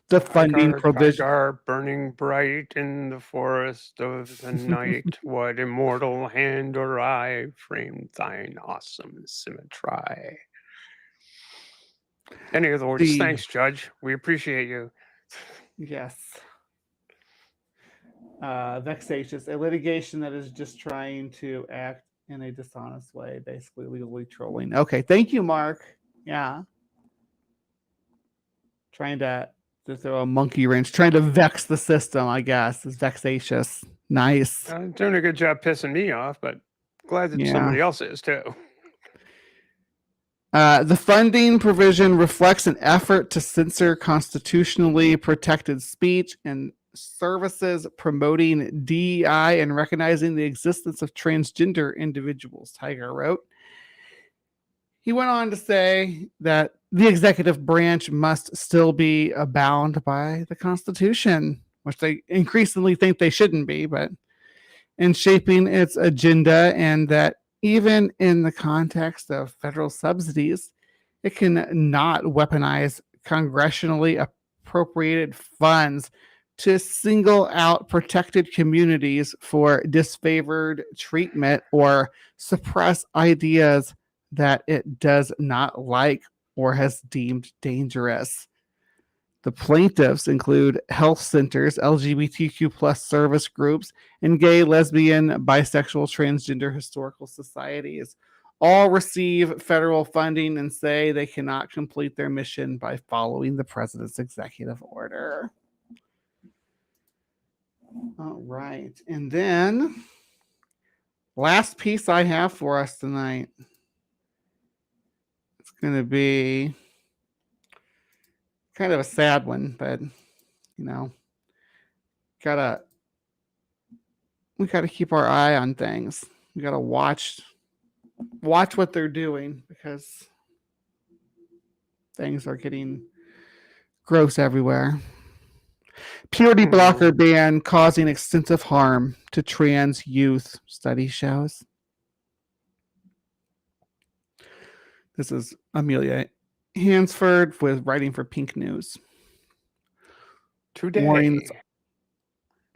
The funding provision are burning bright in the forest of the night. What immortal hand or eye framed thine awesome symmetry? Any other words? Thanks, Judge. We appreciate you. Yes. Vexatious, a litigation that is just trying to act in a dishonest way, basically legally trolling. Okay, thank you, Mark. Yeah. Trying to throw a monkey wrench, trying to vex the system, I guess, is vexatious. Nice. Doing a good job pissing me off, but glad that somebody else is too. The funding provision reflects an effort to censor constitutionally protected speech and services promoting DEI and recognizing the existence of transgender individuals, Tiger wrote. He went on to say that the executive branch must still be bound by the Constitution, which they increasingly think they shouldn't be, but in shaping its agenda, and that even in the context of federal subsidies, it can not weaponize congressionally appropriated funds to single out protected communities for disfavored treatment or suppress ideas that it does not like or has deemed dangerous. The plaintiffs include health centers, LGBTQ plus service groups, and gay, lesbian, bisexual, transgender historical societies. All receive federal funding and say they cannot complete their mission by following the president's executive order. All right. And then last piece I have for us tonight. It's going to be kind of a sad one, but you know, we gotta keep our eye on things. We gotta watch what they're doing because things are getting gross everywhere. Puberty blocker ban causing extensive harm to trans youth, study shows. This is Amelia Hansford with writing for Pink News. Today. Warnings.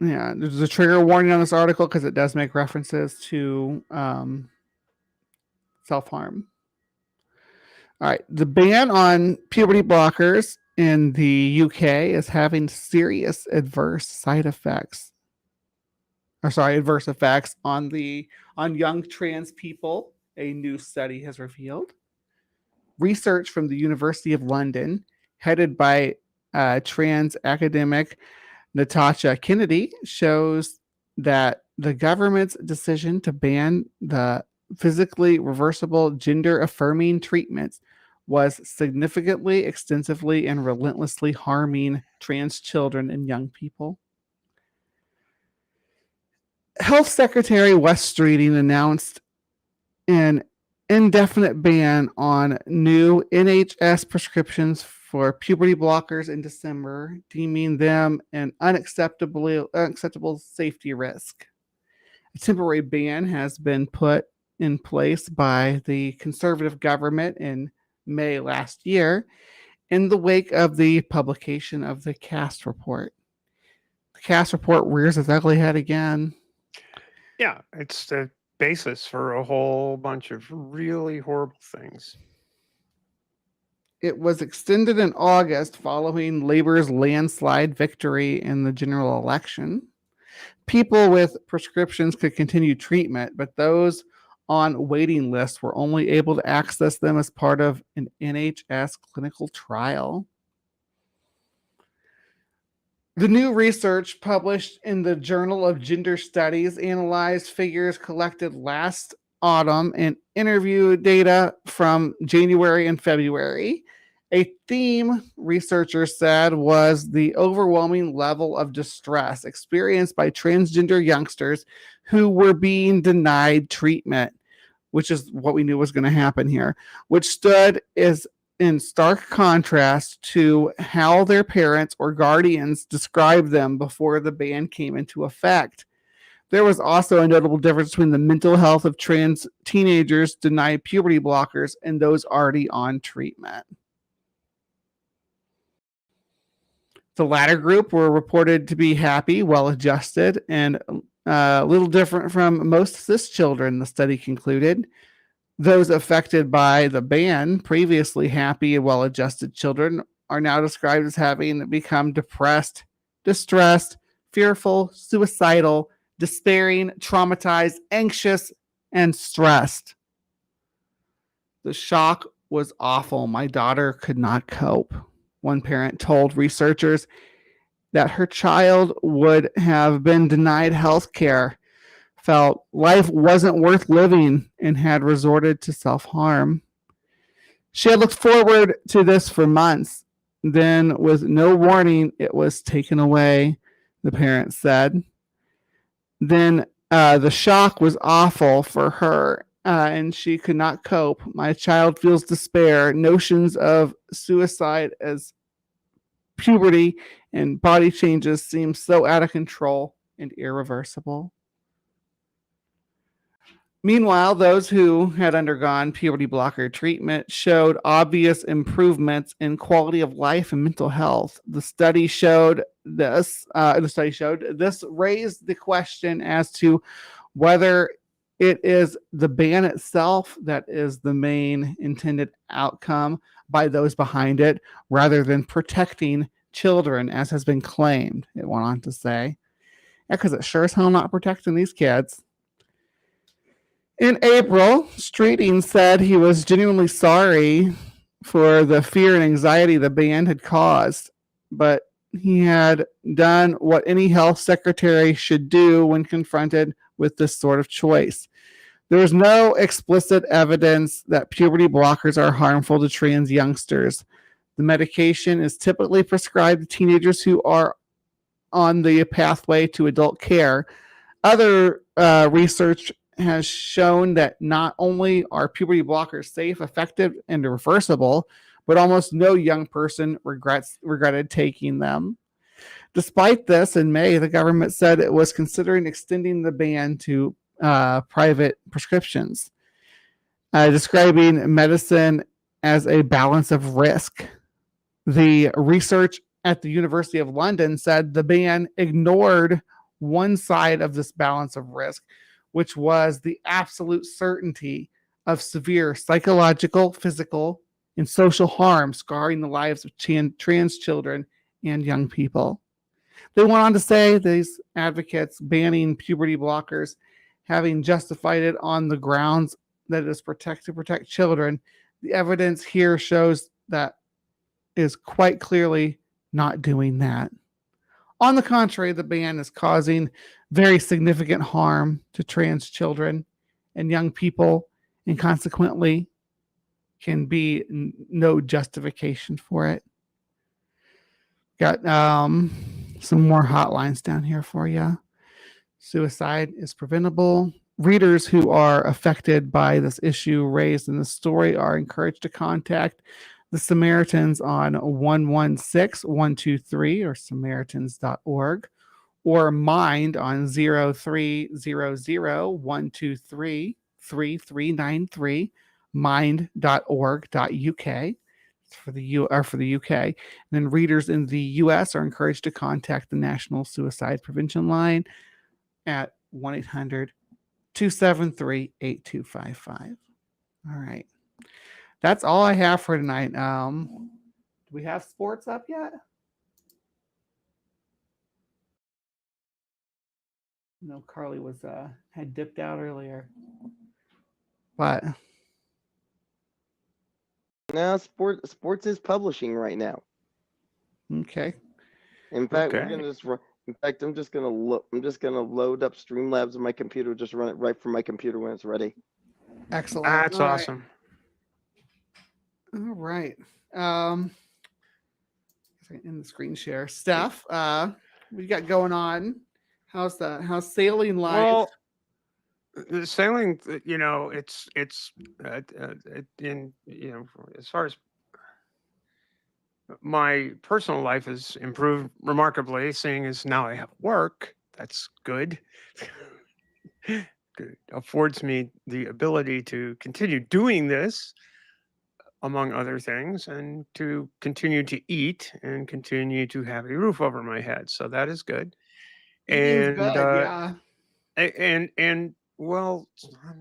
Yeah, there's a trigger warning on this article because it does make references to self-harm. All right, the ban on puberty blockers in the UK is having serious adverse effects on young trans people, a new study has revealed. Research from the University of London, headed by trans academic Natasha Kennedy, shows that the government's decision to ban the physically reversible gender affirming treatments was significantly, extensively, and relentlessly harming trans children and young people. Health Secretary Wes Streeting announced an indefinite ban on new NHS prescriptions for puberty blockers in December, deeming them an unacceptable safety risk. A temporary ban has been put in place by the Conservative government in May last year in the wake of the publication of the Cass report. The Cass report rears its ugly head again. Yeah, it's the basis for a whole bunch of really horrible things. It was extended in August following Labor's landslide victory in the general election. People with prescriptions could continue treatment, but those on waiting lists were only able to access them as part of an NHS clinical trial. The new research published in the Journal of Gender Studies analyzed figures collected last autumn and interviewed data from January and February. A theme, researchers said, was the overwhelming level of distress experienced by transgender youngsters who were being denied treatment, which is what we knew was going to happen here, which stood as in stark contrast to how their parents or guardians described them before the ban came into effect. There was also a notable difference between the mental health of trans teenagers denied puberty blockers and those already on treatment. The latter group were reported to be happy, well-adjusted, and a little different from most cis children, the study concluded. Those affected by the ban, previously happy and well-adjusted children, are now described as having become depressed, distressed, fearful, suicidal, despairing, traumatized, anxious, and stressed. The shock was awful. My daughter could not cope. One parent told researchers that her child would have been denied health care, felt life wasn't worth living, and had resorted to self-harm. She had looked forward to this for months. Then, with no warning, it was taken away, the parent said. Then the shock was awful for her, and she could not cope. My child feels despair, notions of suicide as puberty and body changes seem so out of control and irreversible. Meanwhile, those who had undergone puberty blocker treatment showed obvious improvements in quality of life and mental health. The study showed this. This raised the question as to whether it is the ban itself that is the main intended outcome by those behind it, rather than protecting children, as has been claimed. It went on to say, because it sure as hell not protecting these kids. In April, Streeting said he was genuinely sorry for the fear and anxiety the ban had caused, but he had done what any health secretary should do when confronted with this sort of choice. There is no explicit evidence that puberty blockers are harmful to trans youngsters. The medication is typically prescribed to teenagers who are on the pathway to adult care. Other research has shown that not only are puberty blockers safe, effective, and reversible, but almost no young person regretted taking them. Despite this, in May, the government said it was considering extending the ban to private prescriptions, describing medicine as a balance of risk. The research at the University of London said the ban ignored one side of this balance of risk, which was the absolute certainty of severe psychological, physical, and social harm scarring the lives of trans children and young people. They went on to say these advocates banning puberty blockers, having justified it on the grounds that it is to protect children. The evidence here shows that is quite clearly not doing that. On the contrary, the ban is causing very significant harm to trans children and young people, and consequently can be no justification for it. Got some more hotlines down here for you. Suicide is preventable. Readers who are affected by this issue raised in the story are encouraged to contact the Samaritans on 116-123 or samaritans.org, or Mind on 0300-123-3393, mind.org.uk for the UK. And then readers in the US are encouraged to contact the National Suicide Prevention Line at 1-800-273-8255. All right. That's all I have for tonight. Do we have sports up yet? No, Karleigh was had dipped out earlier. But now sports is publishing right now. Okay. In fact, we're gonna just. In fact, I'm just gonna load up Streamlabs on my computer. Just run it right from my computer when it's ready. Excellent. That's awesome. All right. In the screen share, Steph, what you got going on? How's sailing life? Well, the sailing, it's in, as far as my personal life has improved remarkably, seeing as now I have work. That's good. It affords me the ability to continue doing this, among other things, and to continue to eat and continue to have a roof over my head. So that is good. And yeah. And well, I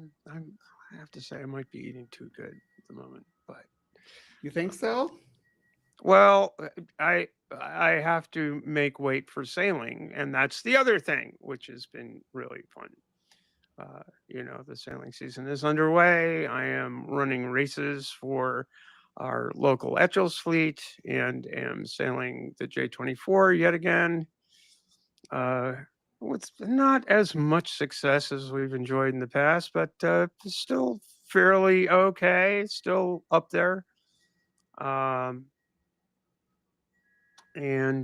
have to say I might be eating too good at the moment, but you think so? Well, I have to make weight for sailing, and that's the other thing, which has been really fun. The sailing season is underway. I am running races for our local Etchells fleet and am sailing the J24 yet again. With not as much success as we've enjoyed in the past, but still fairly okay, still up there. And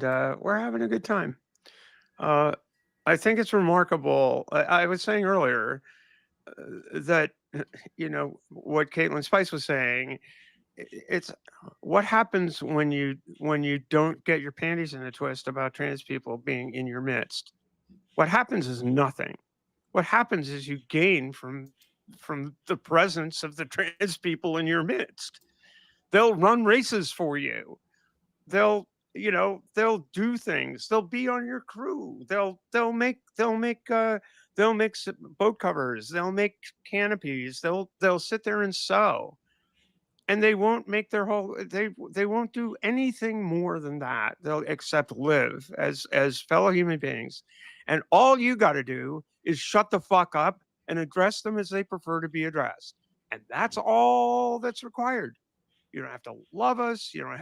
we're having a good time. I think it's remarkable. I was saying earlier that, what Caitlin Spice was saying, it's what happens when you don't get your panties in a twist about trans people being in your midst. What happens is nothing. What happens is you gain from the presence of the trans people in your midst. They'll run races for you. They'll do things. They'll be on your crew. They'll make boat covers. They'll make canopies. They'll sit there and sew, and they won't make their whole. They won't do anything more than that. They'll except live as fellow human beings, and all you got to do is shut the fuck up and address them as they prefer to be addressed, and that's all that's required. You don't have to love us. You don't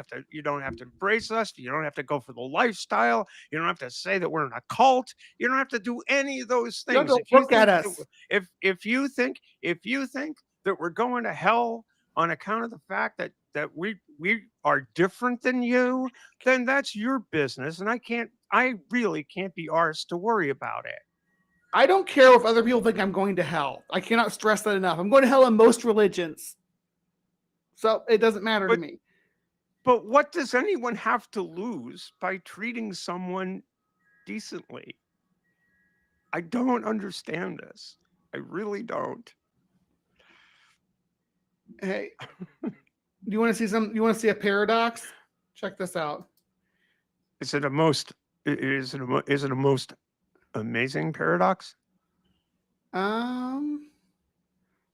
have to embrace us. You don't have to go for the lifestyle. You don't have to say that we're in a cult. You don't have to do any of those You don't things. have to look at us. If you think that we're going to hell on account of the fact that we are different than you, then that's your business. And I really can't be arsed to worry about it. I don't care if other people think I'm going to hell. I cannot stress that enough. I'm going to hell in most religions. So it doesn't matter to me. But what does anyone have to lose by treating someone decently? I don't understand this. I really don't. Hey, you want to see you want to see a paradox? Check this out. Is it a most amazing paradox?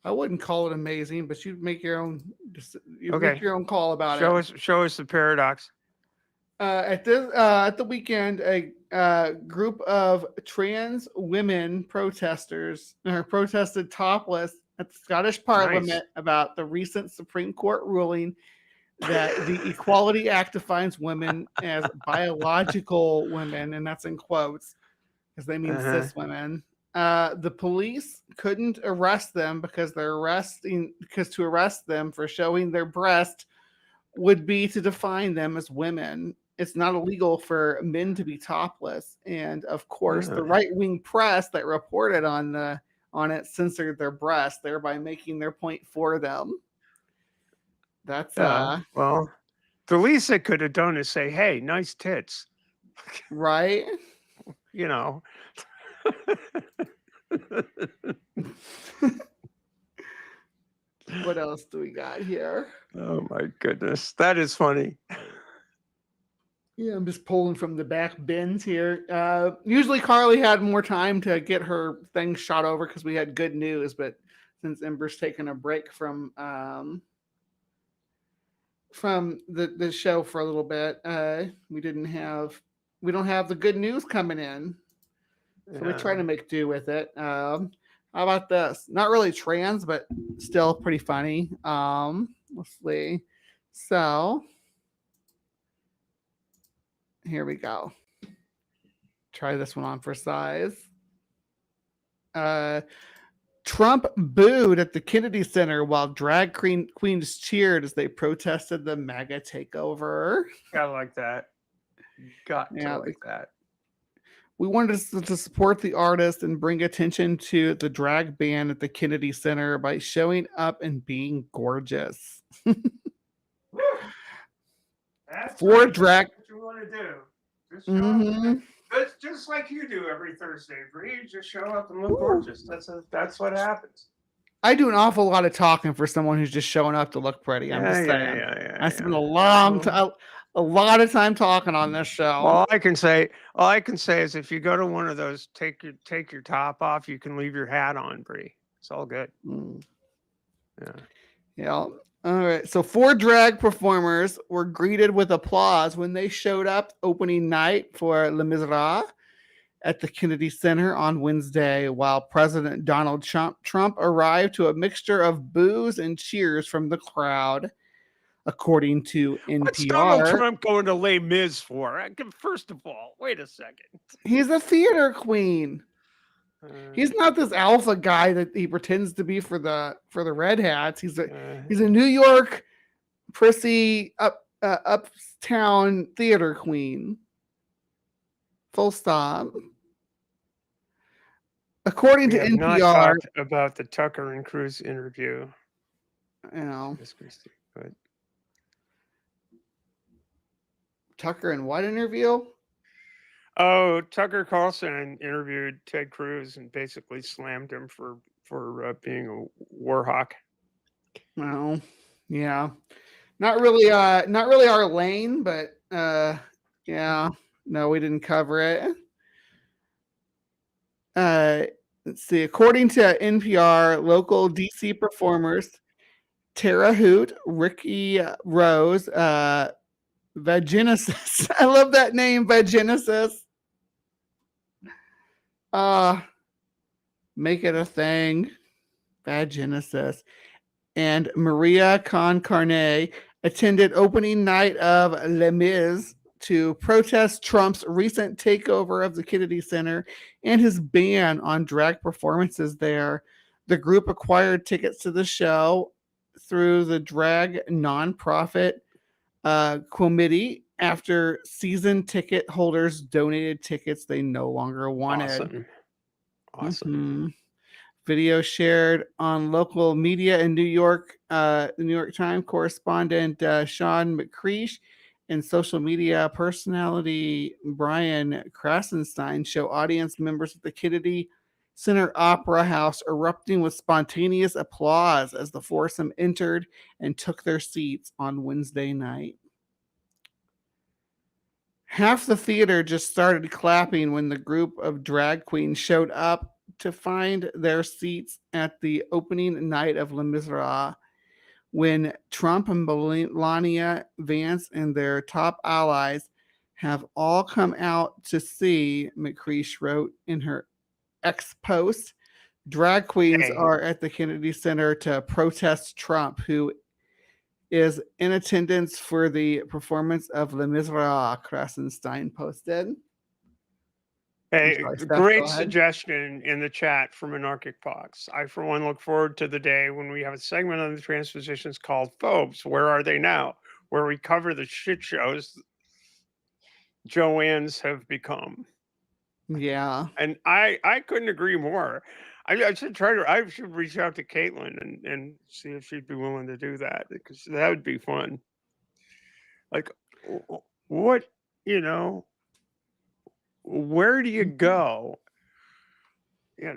I wouldn't call it amazing, but you make your own. Okay. Make your own call about it. Show us the paradox. At the weekend, a group of trans women protesters protested topless at the Scottish Parliament about the recent Supreme Court ruling that the Equality Act defines women as biological women, and that's in quotes because they mean cis women. The police couldn't arrest them because to arrest them for showing their breast would be to define them as women. It's not illegal for men to be topless, and of course, the right-wing press that reported on it censored their breasts, thereby making their point for them. That's well, the least they could have done is say, "Hey, nice tits," right? You know. What else do we got here? Oh my goodness, that is funny. Yeah, I'm just pulling from the back bins here. Usually Karleigh had more time to get her thing shot over because we had good news, but since Ember's taking a break from the show for a little bit, we don't have the good news coming in. So we try to make do with it. How about this? Not really trans, but still pretty funny. Let's see. So here we go. Try this one on for size. Trump booed at the Kennedy Center while drag queens cheered as they protested the MAGA takeover. Gotta like that. Got to like that. We wanted to support the artist and bring attention to the drag ban at the Kennedy Center by showing up and being gorgeous. That's For right. drag. That's what you want to do. Just show up. Just like you do every Thursday, Bre. You just show up and look gorgeous. That's what happens. I do an awful lot of talking for someone who's just showing up to look pretty. I'm just saying. I spend a lot of time talking on this show. All I can say is if you go to one of those, take your top off, you can leave your hat on, Bre. It's all good. Yeah. All right. So 4 drag performers were greeted with applause when they showed up opening night for Les Miserables at the Kennedy Center on Wednesday, while President Donald Trump arrived to a mixture of boos and cheers from the crowd. According to NPR. What's Donald Trump going to Les Mis for? First of all, wait a second. He's a theater queen. He's not this alpha guy that he pretends to be for the Red Hats. He's a New York prissy uptown theater queen. Full stop. According to NPR, not talked about the Tucker and Cruz interview. But Tucker and what interview? Oh, Tucker Carlson interviewed Ted Cruz and basically slammed him for for being a war hawk. Well, yeah, not really our lane, but yeah, no, we didn't cover it. Let's see. According to NPR, local DC performers Tara Hoot, Ricky Rose, Vaginesis. I love that name, Vaginesis. Make it a thing. Vaginesis. And Maria Concarne attended opening night of Les Mis to protest Trump's recent takeover of the Kennedy Center and his ban on drag performances there. The group acquired tickets to the show through the drag nonprofit committee after season ticket holders donated tickets they no longer wanted. Awesome. Mm-hmm. Video shared on local media in New York, the New York Times correspondent Sean McCreesh and social media personality Brian Krasenstein show audience members at the Kennedy Center Opera House erupting with spontaneous applause as the foursome entered and took their seats on Wednesday night. Half the theater just started clapping when the group of drag queens showed up to find their seats at the opening night of Les Miserables. When Trump and Melania Vance and their top allies have all come out to see, McCreesh wrote in her X post, drag queens are at the Kennedy Center to protest Trump, who is in attendance for the performance of Les Miserables, Krasenstein posted. Hey, sorry, Steph, great suggestion in the chat from Anarchic Fox. I, for one, look forward to the day when we have a segment on the transpositions called Phobes. Where are they now? Where we cover the shit shows Joanne's have become. Yeah. And I couldn't agree more. I should reach out to Caitlin and see if she'd be willing to do that, because that would be fun. Like, what, where do you go? Yeah,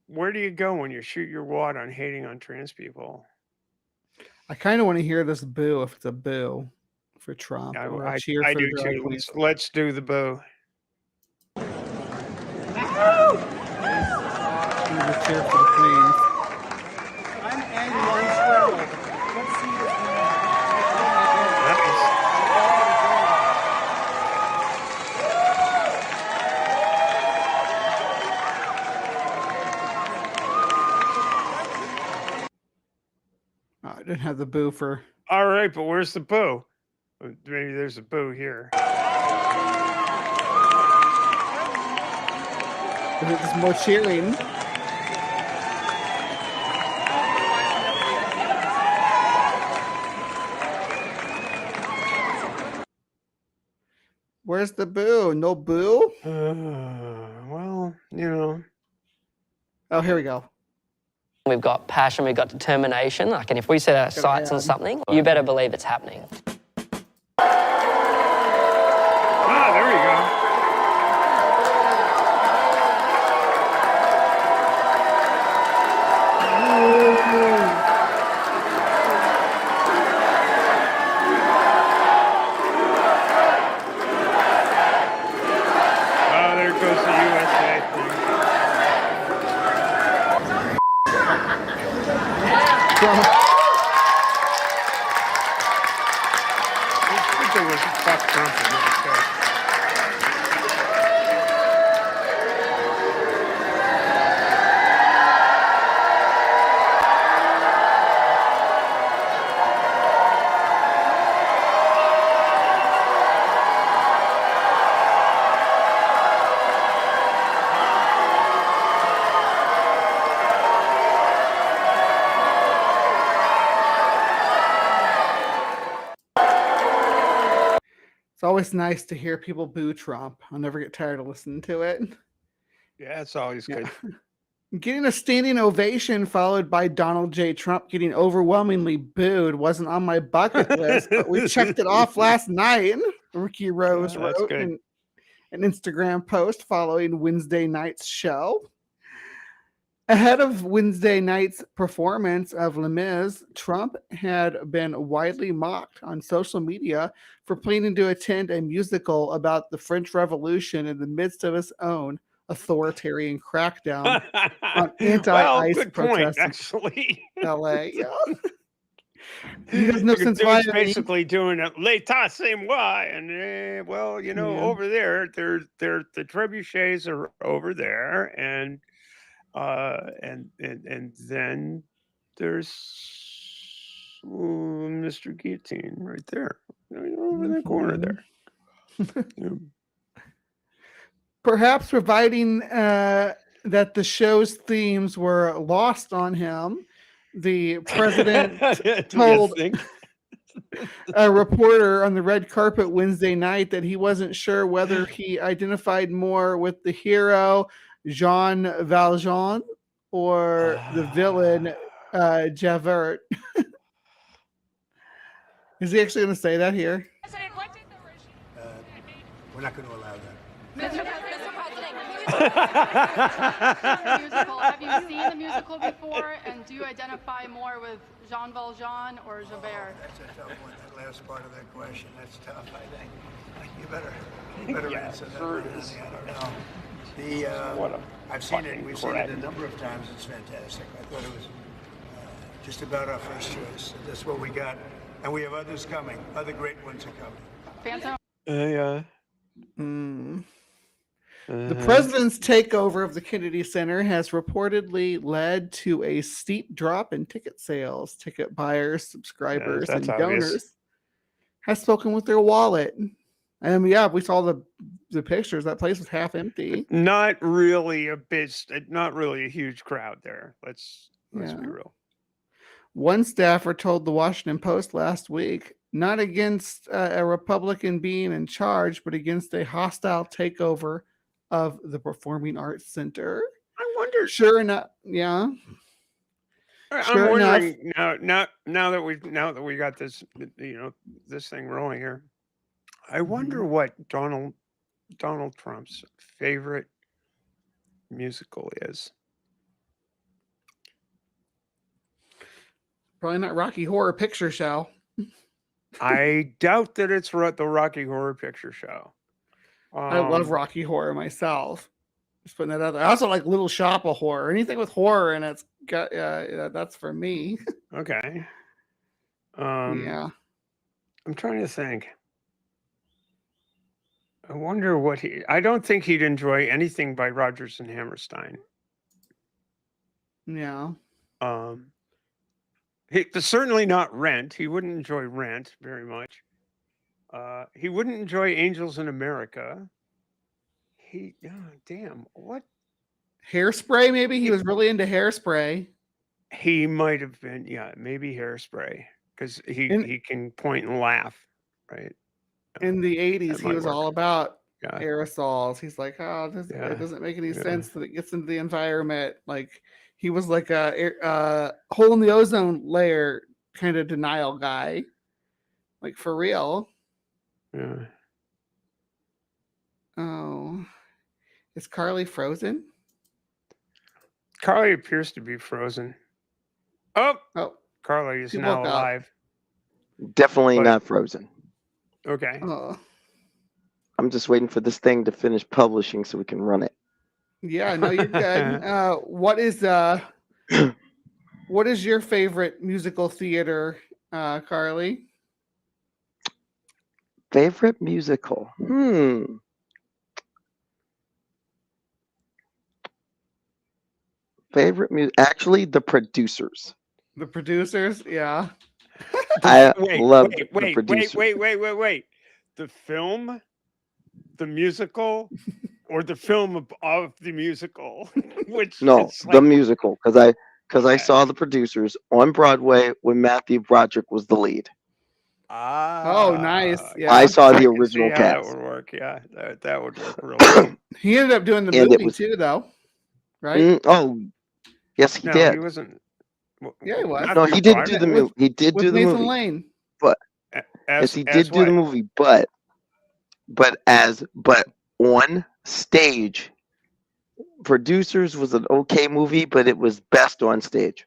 where do you go when you shoot your wad on hating on trans people? I kind of want to hear this boo, if it's a boo for Trump or a cheer for do drag too. queens. Let's do the boo. Cheer for the queens. I'm N112. Let's see this I didn't have the boo for. All right, but where's the boo? Maybe there's a boo here. There's more cheering. Where's the boo? No boo? Well, Oh, here we go. We've got passion, we've got determination. Like, and if we set our sights on something, you better believe it's happening. Ah, there you go. It's always nice to hear people boo Trump. I'll never get tired of listening to it. Yeah, it's always good. Getting a standing ovation followed by Donald J. Trump getting overwhelmingly booed wasn't on my bucket list, but we checked it off last night. Ricky Rose wrote in an Instagram post following Wednesday night's show. Ahead of Wednesday night's performance of Les Mis, Trump had been widely mocked on social media for planning to attend a musical about the French Revolution in the midst of his own authoritarian crackdown on well, anti-ICE good point, protests actually. in LA. Yeah. He doesn't know since Dude's why. basically doing it l'état c'est moi, and well, you know, Yeah. over there, the trebuchets are over there, and then there's Mr. Guillotine right there, over in the corner there. Yeah. Perhaps providing that the show's themes were lost on him, the president told a reporter on the red carpet Wednesday night that he wasn't sure whether he identified more with the hero Jean Valjean or the villain Javert. Is he actually going to say that here? We're not going to allow that. Mr. President, have you seen the musical before? And do you identify more with Jean Valjean or Javert? That's a tough one. That last part of that question, that's tough. I think you better Yeah, answer that. sure one, is. honey. I don't know. What a I've seen it. fucking We've seen it crap. a number of times. It's fantastic. I thought it was just about our first choice. That's what we got, and we have others coming. Other great ones are coming. Phantom? Yeah. The president's takeover of the Kennedy Center has reportedly led to a steep drop in ticket sales. Ticket buyers, subscribers, and that's donors obvious. have spoken with their wallet. And yeah, we saw the pictures. That place was half empty. Not really a huge crowd there. Let's be Yeah. real. One staffer told the Washington Post last week, not against a Republican being in charge, but against a hostile takeover of the Performing Arts Center. I wonder. Sure enough, yeah. I'm Sure wondering now that we got this, this thing rolling here. I wonder what Donald Trump's favorite musical is. Probably not Rocky Horror Picture Show. I doubt that it's the Rocky Horror Picture Show. I love Rocky Horror myself. Just putting that out there. I also like Little Shop of Horror. Anything with horror in it's got that's for me. Okay. Yeah. I'm trying to think. I wonder what I don't think he'd enjoy anything by Rodgers and Hammerstein. Yeah. Certainly not Rent. He wouldn't enjoy Rent very much. He wouldn't enjoy Angels in America. What? Hairspray, maybe? He was really into Hairspray. He might have been, maybe Hairspray. Because he can point and laugh, right? In the 80s, he was work. all about Yeah. aerosols. He's like, it doesn't make any sense that it gets into the environment. Like, he was like a hole in the ozone layer kind of denial guy. Like, for real. Yeah. Oh. Is Karleigh frozen? Karleigh appears to be frozen. Oh, Karleigh is She now woke up. alive. Definitely But- not frozen. Okay. Oh. I'm just waiting for this thing to finish publishing so we can run it. Yeah, no, you're good. What is your favorite musical theater, Karleigh? Favorite musical? Favorite music? Actually, The Producers. The Producers, yeah. I Wait, love wait, The Producers. wait. The film, the musical, or the film of the musical? Which No, is the like, musical, because I Okay. saw The Producers on Broadway when Matthew Broderick was the lead. Oh, nice. Yeah. I saw the can see original how that cast. would work. Yeah, that would work really well. He ended up doing the And it movie was- too, though. Right? Oh, yes, he No, did. he wasn't. Yeah, he was. No, he did do Broderick the movie. He did With do the Nathan movie. Lane. Yes, he did do the movie, but on stage, Producers was an okay movie, but it was best on stage.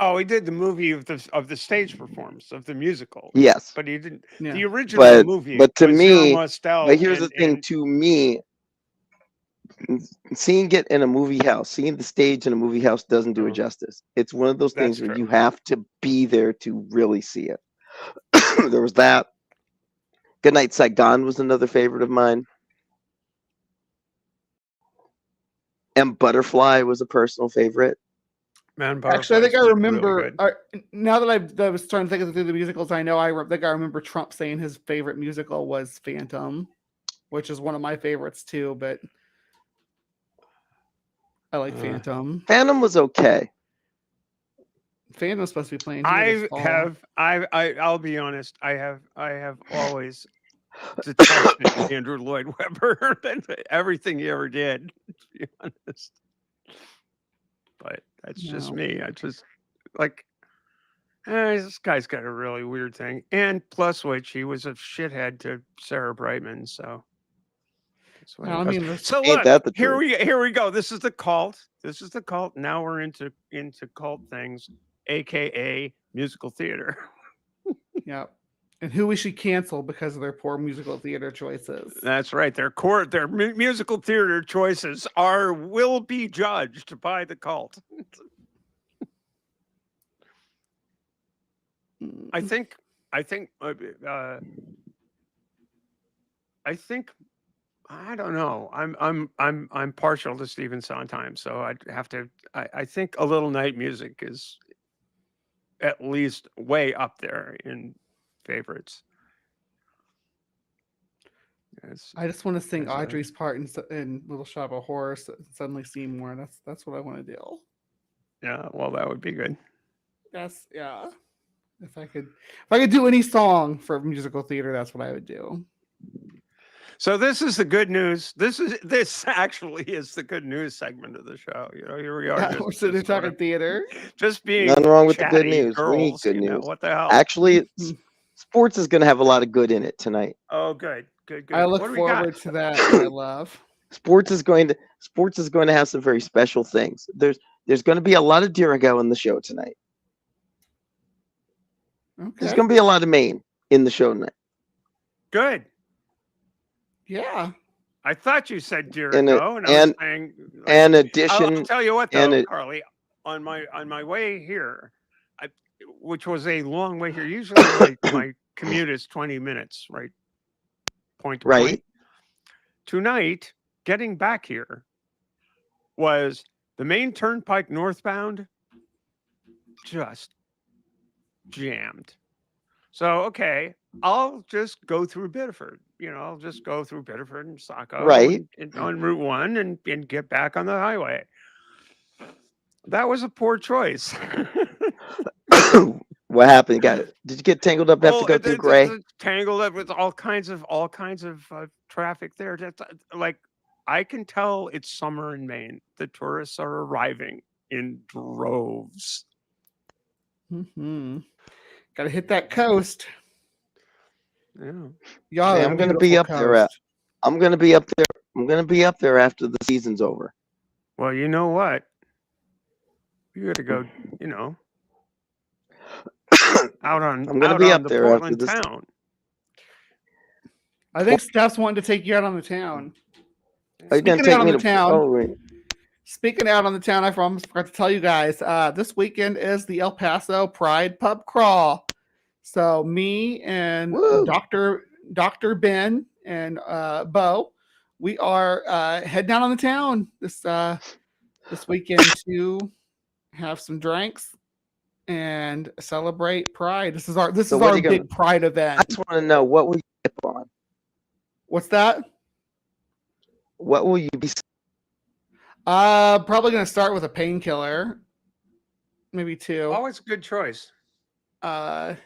Oh, he did the movie of the stage performance of the musical, Yes, but he didn't Yeah. the original movie. but to was Zero me, Mostel but here's the and- thing: and- to me, seeing it in a movie house, seeing the stage in a movie house doesn't do it Oh. justice. It's one of those things That's where true. you have to be there to really see it. There was that. Good Night Saigon was another favorite of mine. And Butterfly was a personal favorite. Man, Actually, I think I Butterfly's remember. really good. Now that I was trying to think through the musicals, I know think I remember Trump saying his favorite musical was Phantom, which is one of my favorites too. But I like Phantom. Phantom was okay. Phantom's supposed to be playing. Here this fall. I'll be honest. I have always detested Andrew Lloyd Webber and everything he ever did. To be honest, but that's just No. me. I just like this guy's got a really weird thing, and plus which he was a shithead to Sarah Brightman. So that's what Well, it I was. mean, this- So Ain't look, that the here truth? we go. This is the cult. This is the cult. Now we're into cult things, aka musical theater. yeah. And who we should cancel because of their poor musical theater choices. That's right. Their musical theater choices will be judged by the cult. I think I don't know. I'm partial to Stephen Sondheim, so I'd have to. I think A Little Night Music is at least way up there in favorites. I just want to sing That's a- Audrey's part in Little Shop of Horrors. Suddenly Seymour. That's what I want to do. Yeah, well, that would be good. Yeah. If I could do any song for musical theater, that's what I would do. So this is the good news. This actually is the good news segment of the show. You know, here we are. Yeah, we're sitting there talking theater. Just being Nothing wrong with the good chatty news. We need girls, good you know, news. what the hell? Actually, sports is going to have a lot of good in it tonight. Oh, good. I look What do we got? forward to that. I love. Sports is going to have some very special things. There's going to be a lot of Dirigo in the show tonight. Okay. There's going to be a lot of Maine in the show tonight. Good. Yeah. I thought you said Dirigo, And and I was saying. And I'll addition, tell you what, though, and Karleigh, on my way here, which was a long way here. Usually, my commute is 20 minutes, right? Point to right? point. Tonight, getting back here was the main turnpike northbound just jammed. So, okay, I'll just go through Biddeford. You know, I'll just go through Biddeford and Saco Right. and on Route 1 and get back on the highway. That was a poor choice. What happened? Did you get tangled up? Have to go through Gray? It's tangled up with all kinds of traffic there. Like, I can tell it's summer in Maine. The tourists are arriving in droves. Mm-hmm. Got to hit that coast. Yeah. Y'all, Hey, have I'm a going to be beautiful up there. coast. I'm going to be up there. I'm going to be up there after the season's over. Well, you know what? You got to go. You know, out on. I'm going to out be on up the there after Portland this. town. I think Steph's wanting to take you out on the town. Are you going to Speaking out take on me the to town. Oh, wait. Speaking out on the town, I almost forgot to tell you guys. This weekend is the El Paso Pride Pub Crawl. So me and Woo. Dr. Ben and Bo, we are heading down on the town this weekend to have some drinks and celebrate Pride. This is our what are you gonna- big Pride event. I just want to know, what will you sip on? What's that? What will you be? Probably gonna start with a painkiller, maybe two. Always a good choice. And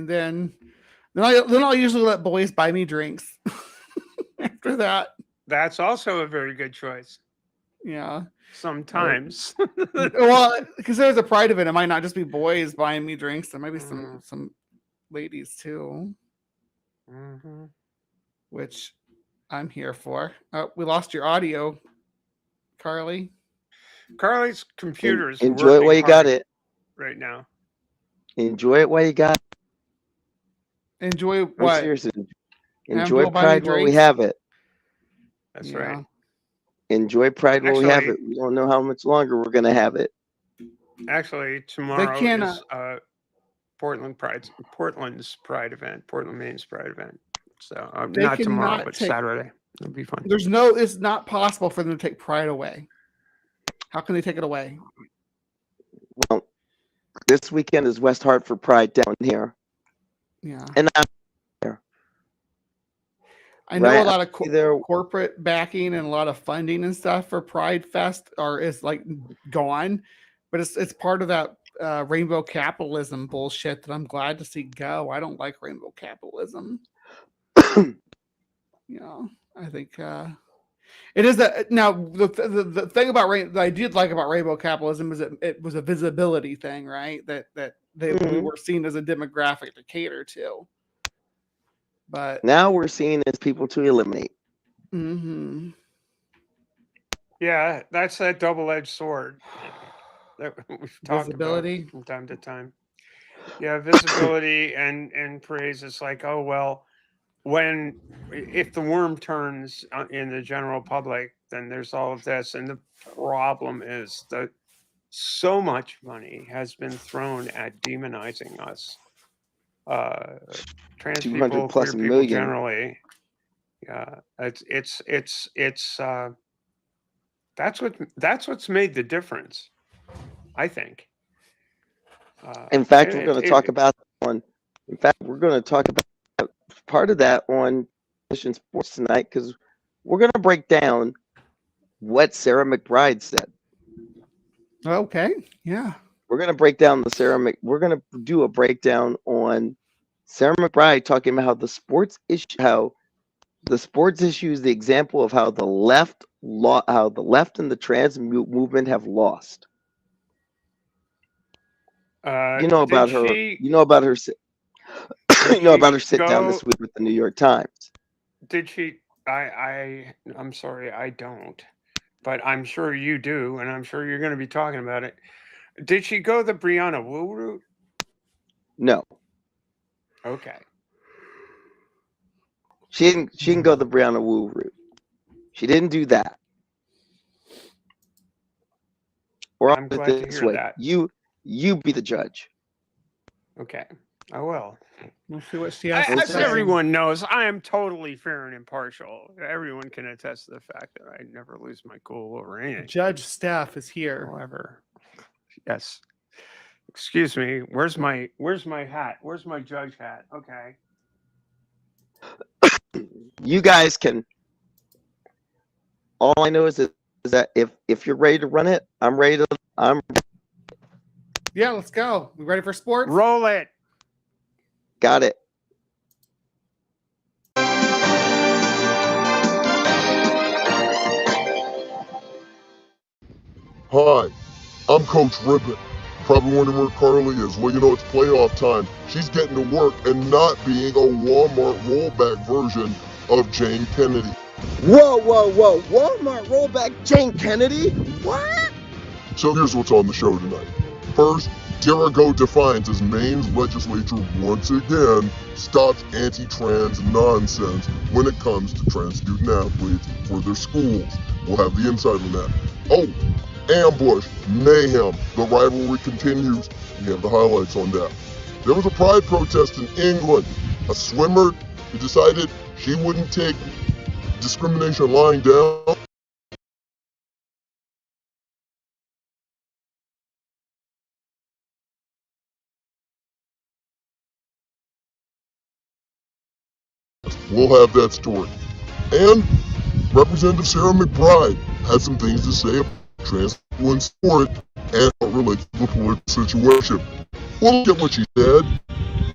then I'll usually let boys buy me drinks after that. That's also a very good choice. Yeah. Sometimes. Well, because there's a Pride event, it might not just be boys buying me drinks. There might be some ladies too, Mm-hmm. which I'm here for. We lost your audio. Karleigh? Karleigh's computer is Enjoy it while you working got hard it. right now. Enjoy it while you got it. Enjoy I'm what? serious. Have Enjoy people buy me Pride while we drinks? have it. That's Yeah. right. Enjoy Pride while we have Actually- it. We don't know how much longer we're gonna have it. Actually, tomorrow cannot- is Portland's Pride event, Portland, Maine's Pride event. So They not tomorrow, cannot but take- Saturday. It'll be fun. It's not possible for them to take Pride away. How can they take it away? Well, this weekend is West Hartford Pride down here, Yeah. and I know Right, a lot of there- corporate backing and a lot of funding and stuff for Pride Fest is like gone, but it's part of that rainbow capitalism bullshit that I'm glad to see go. I don't like rainbow capitalism. You know, I think it is that now the thing about that I did like about rainbow capitalism is it was a visibility thing, right? That we were seen as a demographic to cater to. But now we're seen as people to eliminate. mhm. Yeah, that's that double-edged sword that we've talked Visibility. about from time to time. Yeah, visibility and praise. It's like, oh well, if the worm turns in the general public, then there's all of this, and the problem is that so much money has been thrown at demonizing us. Trans 200 people, plus queer people million. generally. Yeah, it's that's what's made the difference, I think. In fact, we're going to talk about on. In fact, we're going to talk about part of that on Mission Sports tonight, because we're going to break down what Sarah McBride said. Okay. Yeah. We're going to break down we're going to do a breakdown on Sarah McBride talking about how the sports issue is the example of how the left and the trans movement have lost. You know about her. You know about her. You know about her sit down this week with the New York Times. Did she? I'm sorry, I don't, but I'm sure you do, and I'm sure you're going to be talking about it. Did she go the Brianna Wu route? No. Okay. She didn't go the Brianna Wu route. She didn't do that. Or I'm glad to hear that. You be the judge. Okay, I will. We'll see what she has to As say. everyone knows, I am totally fair and impartial. Everyone can attest to the fact that I never lose my cool over anything. Judge Steph is here. However, yes. Excuse me. Where's my hat? Where's my judge hat? Okay. You guys can. All I know is that if you're ready to run it, I'm ready to. Yeah, let's go. We ready for sports? Roll it. Got it. Hi, I'm Coach Ribbit. Probably wondering where Karleigh is. Well, you know, it's playoff time. She's getting to work and not being a Walmart rollback version of Jane Kennedy. Whoa. Walmart rollback Jane Kennedy? What? So here's what's on the show tonight. First, Derigo Defiance as Maine's legislature once again stops anti-trans nonsense when it comes to trans student athletes for their schools. We'll have the insight on that. Oh, ambush, mayhem, the rivalry continues. We have the highlights on that. There was a pride protest in England. A swimmer who decided she wouldn't take discrimination lying down. We'll have that story. And Representative Sarah McBride had some things to say about trans people in sport and how it relates to the political situation. We'll look at what she said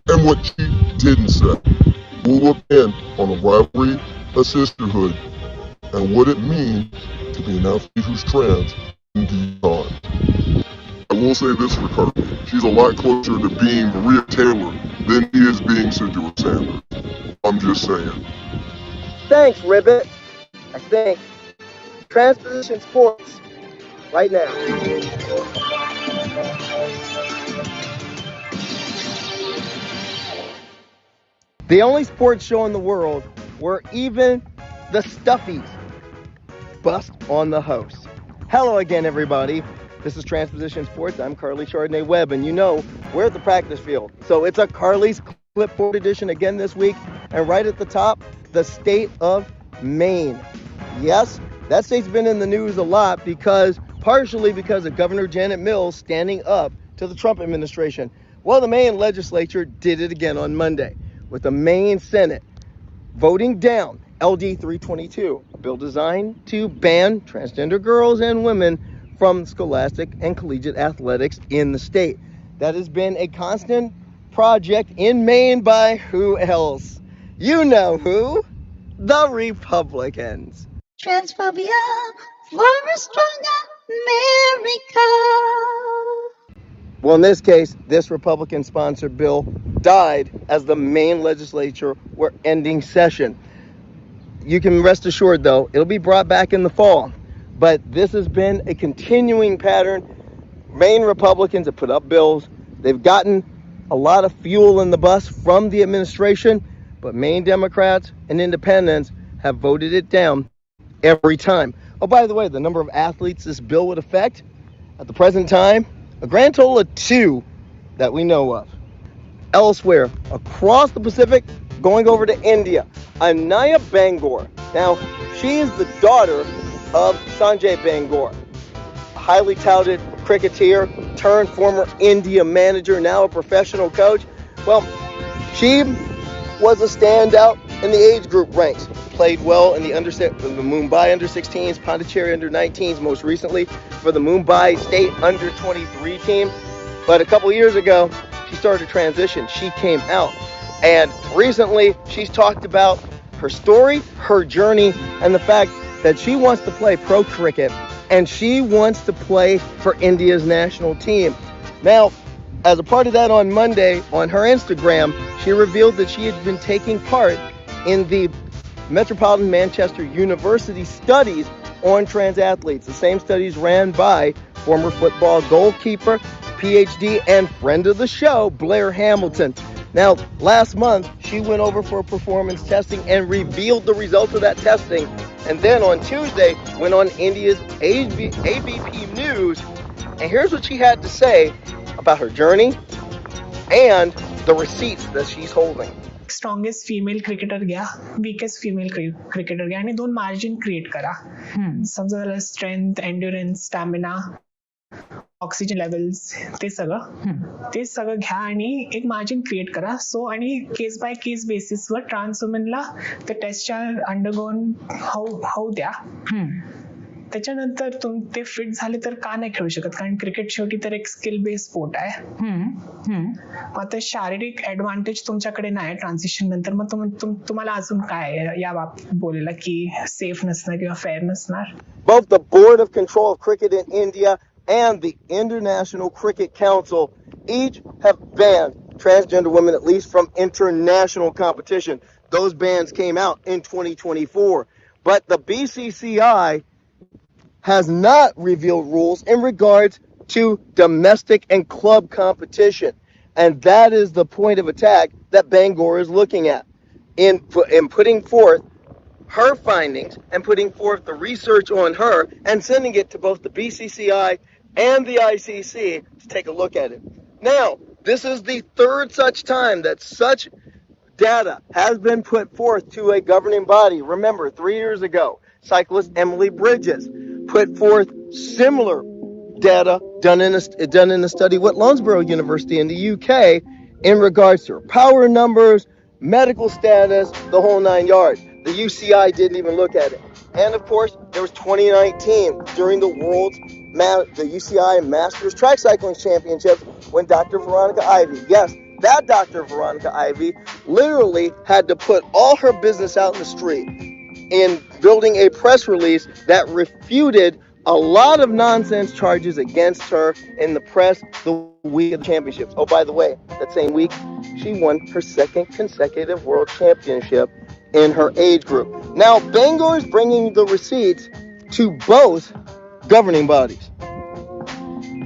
and what she didn't say. We'll look in on a rivalry, a sisterhood, and what it means to be an athlete who's trans and beyond. I will say this for Karleigh. She's a lot closer to being Maria Taylor than he is being Sidra Sanders. I'm just saying. Thanks, Ribbit. I think. Transposition Sports right now. The only sports show in the world where even the stuffies bust on the host. Hello again, everybody. This is Transposition Sports. I'm Karleigh Chardonnay-Webb, and you know, we're at the practice field. So it's a Karleigh's Clipboard edition again this week. And right at the top, the state of Maine. Yes, that state's been in the news a lot partially because of Governor Janet Mills standing up to the Trump administration. Well, the Maine legislature did it again on Monday, with the Maine Senate voting down LD 322, a bill designed to ban transgender girls and women from scholastic and collegiate athletics in the state. That has been a constant project in Maine by who else? You know who? The Republicans. Transphobia for a stronger America. Well, in this case, this Republican-sponsored bill died as the Maine legislature were ending session. You can rest assured, though, it'll be brought back in the fall. But this has been a continuing pattern. Maine Republicans have put up bills. They've gotten a lot of fuel in the bus from the administration, but Maine Democrats and independents have voted it down every time. Oh, by the way, the number of athletes this bill would affect at the present time, a grand total of 2 that we know of. Elsewhere, across the Pacific, going over to India, Anaya Bangor. Now, she is the daughter of Sanjay Bangor, a highly touted cricketer turned former India manager, now a professional coach. Well, she was a standout in the age group ranks. Played well in the Mumbai under-16s, Pondicherry under-19s, most recently for the Mumbai State under-23 team. But a couple years ago, she started to transition. She came out. And recently, she's talked about her story, her journey, and the fact that she wants to play pro cricket and she wants to play for India's national team. Now, as a part of that on Monday, on her Instagram, she revealed that she had been taking part in the Metropolitan Manchester University studies on trans athletes, the same studies ran by former football goalkeeper, PhD, and friend of the show, Blair Hamilton. Now, last month, she went over for performance testing and revealed the results of that testing. And then on Tuesday, went on India's ABP News. And here's what she had to say about her journey and the receipts that she's holding. Strongest female cricketer गया, weakest female cricketer गया आणि 2 margin create करा. समजा strength, endurance, stamina, oxygen levels, ते सगळं घ्या आणि एक मार्जिन क्रिएट करा. सो आणि केस बाय केस बेसिसवर ट्रान्स वुमेनला त्या टेस्टच्या अंडरगोन होऊ द्या. त्याच्यानंतर ते फिट झाले तर का नाही खेळू शकत, कारण क्रिकेट शेवटी तर एक स्किल बेस्ड स्पोर्ट आहे. आता शारीरिक ऍडव्हान्टेज तुमच्याकडे नाही ट्रान्झिशन नंतर, मग तुम्हाला अजून काय या बाबतीत बोलला की सेफ नसणार किंवा फेअर नसणार. Both the Board of Control of Cricket in India and the International Cricket Council each have banned transgender women, at least from international competition. Those bans came out in 2024. But the BCCI has not revealed rules in regards to domestic and club competition. And that is the point of attack that Bangor is looking at in putting forth her findings and putting forth the research on her and sending it to both the BCCI and the ICC to take a look at it. Now, this is the 3rd such time that such data has been put forth to a governing body. Remember, 3 years ago, cyclist Emily Bridges put forth similar data done in a study with Loughborough University in the UK in regards to her power numbers, medical status, the whole 9 yards. The UCI didn't even look at it. And of course, there was 2019 during the the UCI Masters Track Cycling Championships when Dr. Veronica Ivy, yes, that Dr. Veronica Ivy literally had to put all her business out in the street in building a press release that refuted a lot of nonsense charges against her in the press the week of the championships. Oh, by the way, that same week, she won her 2nd consecutive world championship in her age group. Now, Bangor is bringing the receipts to both governing bodies.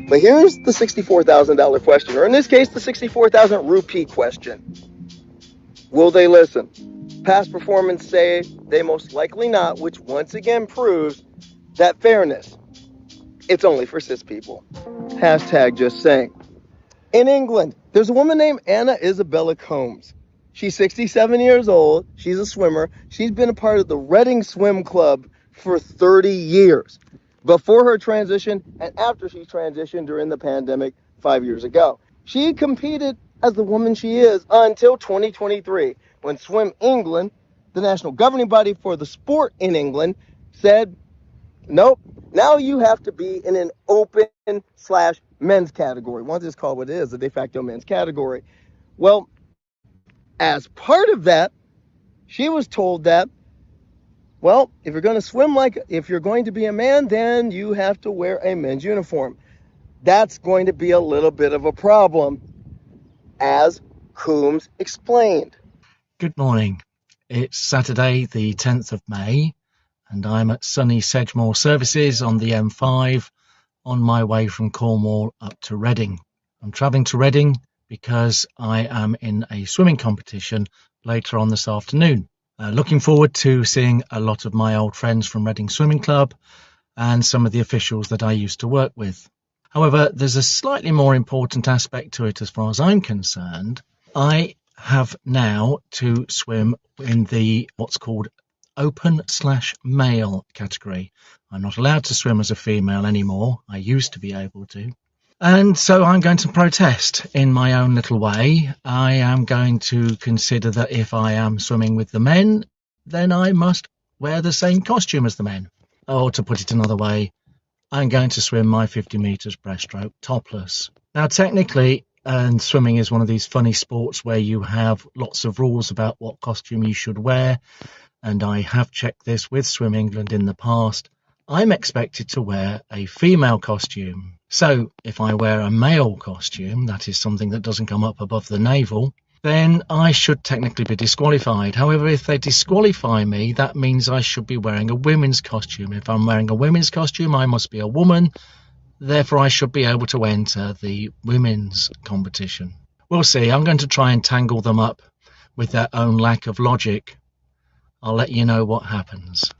But here's the $64,000 question, or in this case, the 64,000 rupee question. Will they listen? Past performance say they most likely not, which once again proves that fairness, it's only for cis people. Hashtag just saying. In England, there's a woman named Anna Isabella Combs. She's 67 years old. She's a swimmer. She's been a part of the Reading Swim Club for 30 years. Before her transition and after she transitioned during the pandemic 5 years ago. She competed as the woman she is until 2023, when Swim England, the national governing body for the sport in England, said, nope, now you have to be in an open/men's category. Once it's called what it is, a de facto men's category. Well, as part of that, she was told that, well, if you're going to be a man, then you have to wear a men's uniform. That's going to be a little bit of a problem, as Coombs explained. Good morning. It's Saturday, the 10th of May, and I'm at sunny Sedgemoor Services on the M5 on my way from Cornwall up to Reading. I'm travelling to Reading because I am in a swimming competition later on this afternoon. Looking forward to seeing a lot of my old friends from Reading Swimming Club and some of the officials that I used to work with. However, there's a slightly more important aspect to it as far as I'm concerned. I have now to swim in the what's called open/male category. I'm not allowed to swim as a female anymore. I used to be able to. And so I'm going to protest in my own little way. I am going to consider that if I am swimming with the men, then I must wear the same costume as the men. Or to put it another way, I'm going to swim my 50 metres breaststroke topless. Now, technically, and swimming is one of these funny sports where you have lots of rules about what costume you should wear. And I have checked this with Swim England in the past. I'm expected to wear a female costume. So if I wear a male costume, that is something that doesn't come up above the navel, then I should technically be disqualified. However, if they disqualify me, that means I should be wearing a women's costume. If I'm wearing a women's costume, I must be a woman. Therefore, I should be able to enter the women's competition. We'll see. I'm going to try and tangle them up with their own lack of logic. I'll let you know what happens.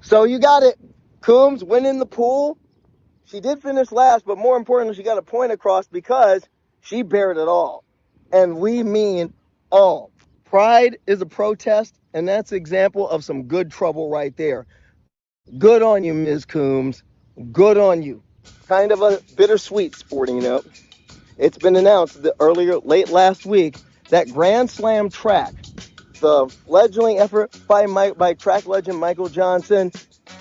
So you got it. Coombs winning the pool. She did finish last, but more importantly, she got a point across because she bared it all. And we mean all. Pride is a protest, and that's an example of some good trouble right there. Good on you, Ms. Coombs. Good on you. Kind of a bittersweet sporting note. It's been announced that late last week, that Grand Slam track, the fledgling effort by track legend Michael Johnson,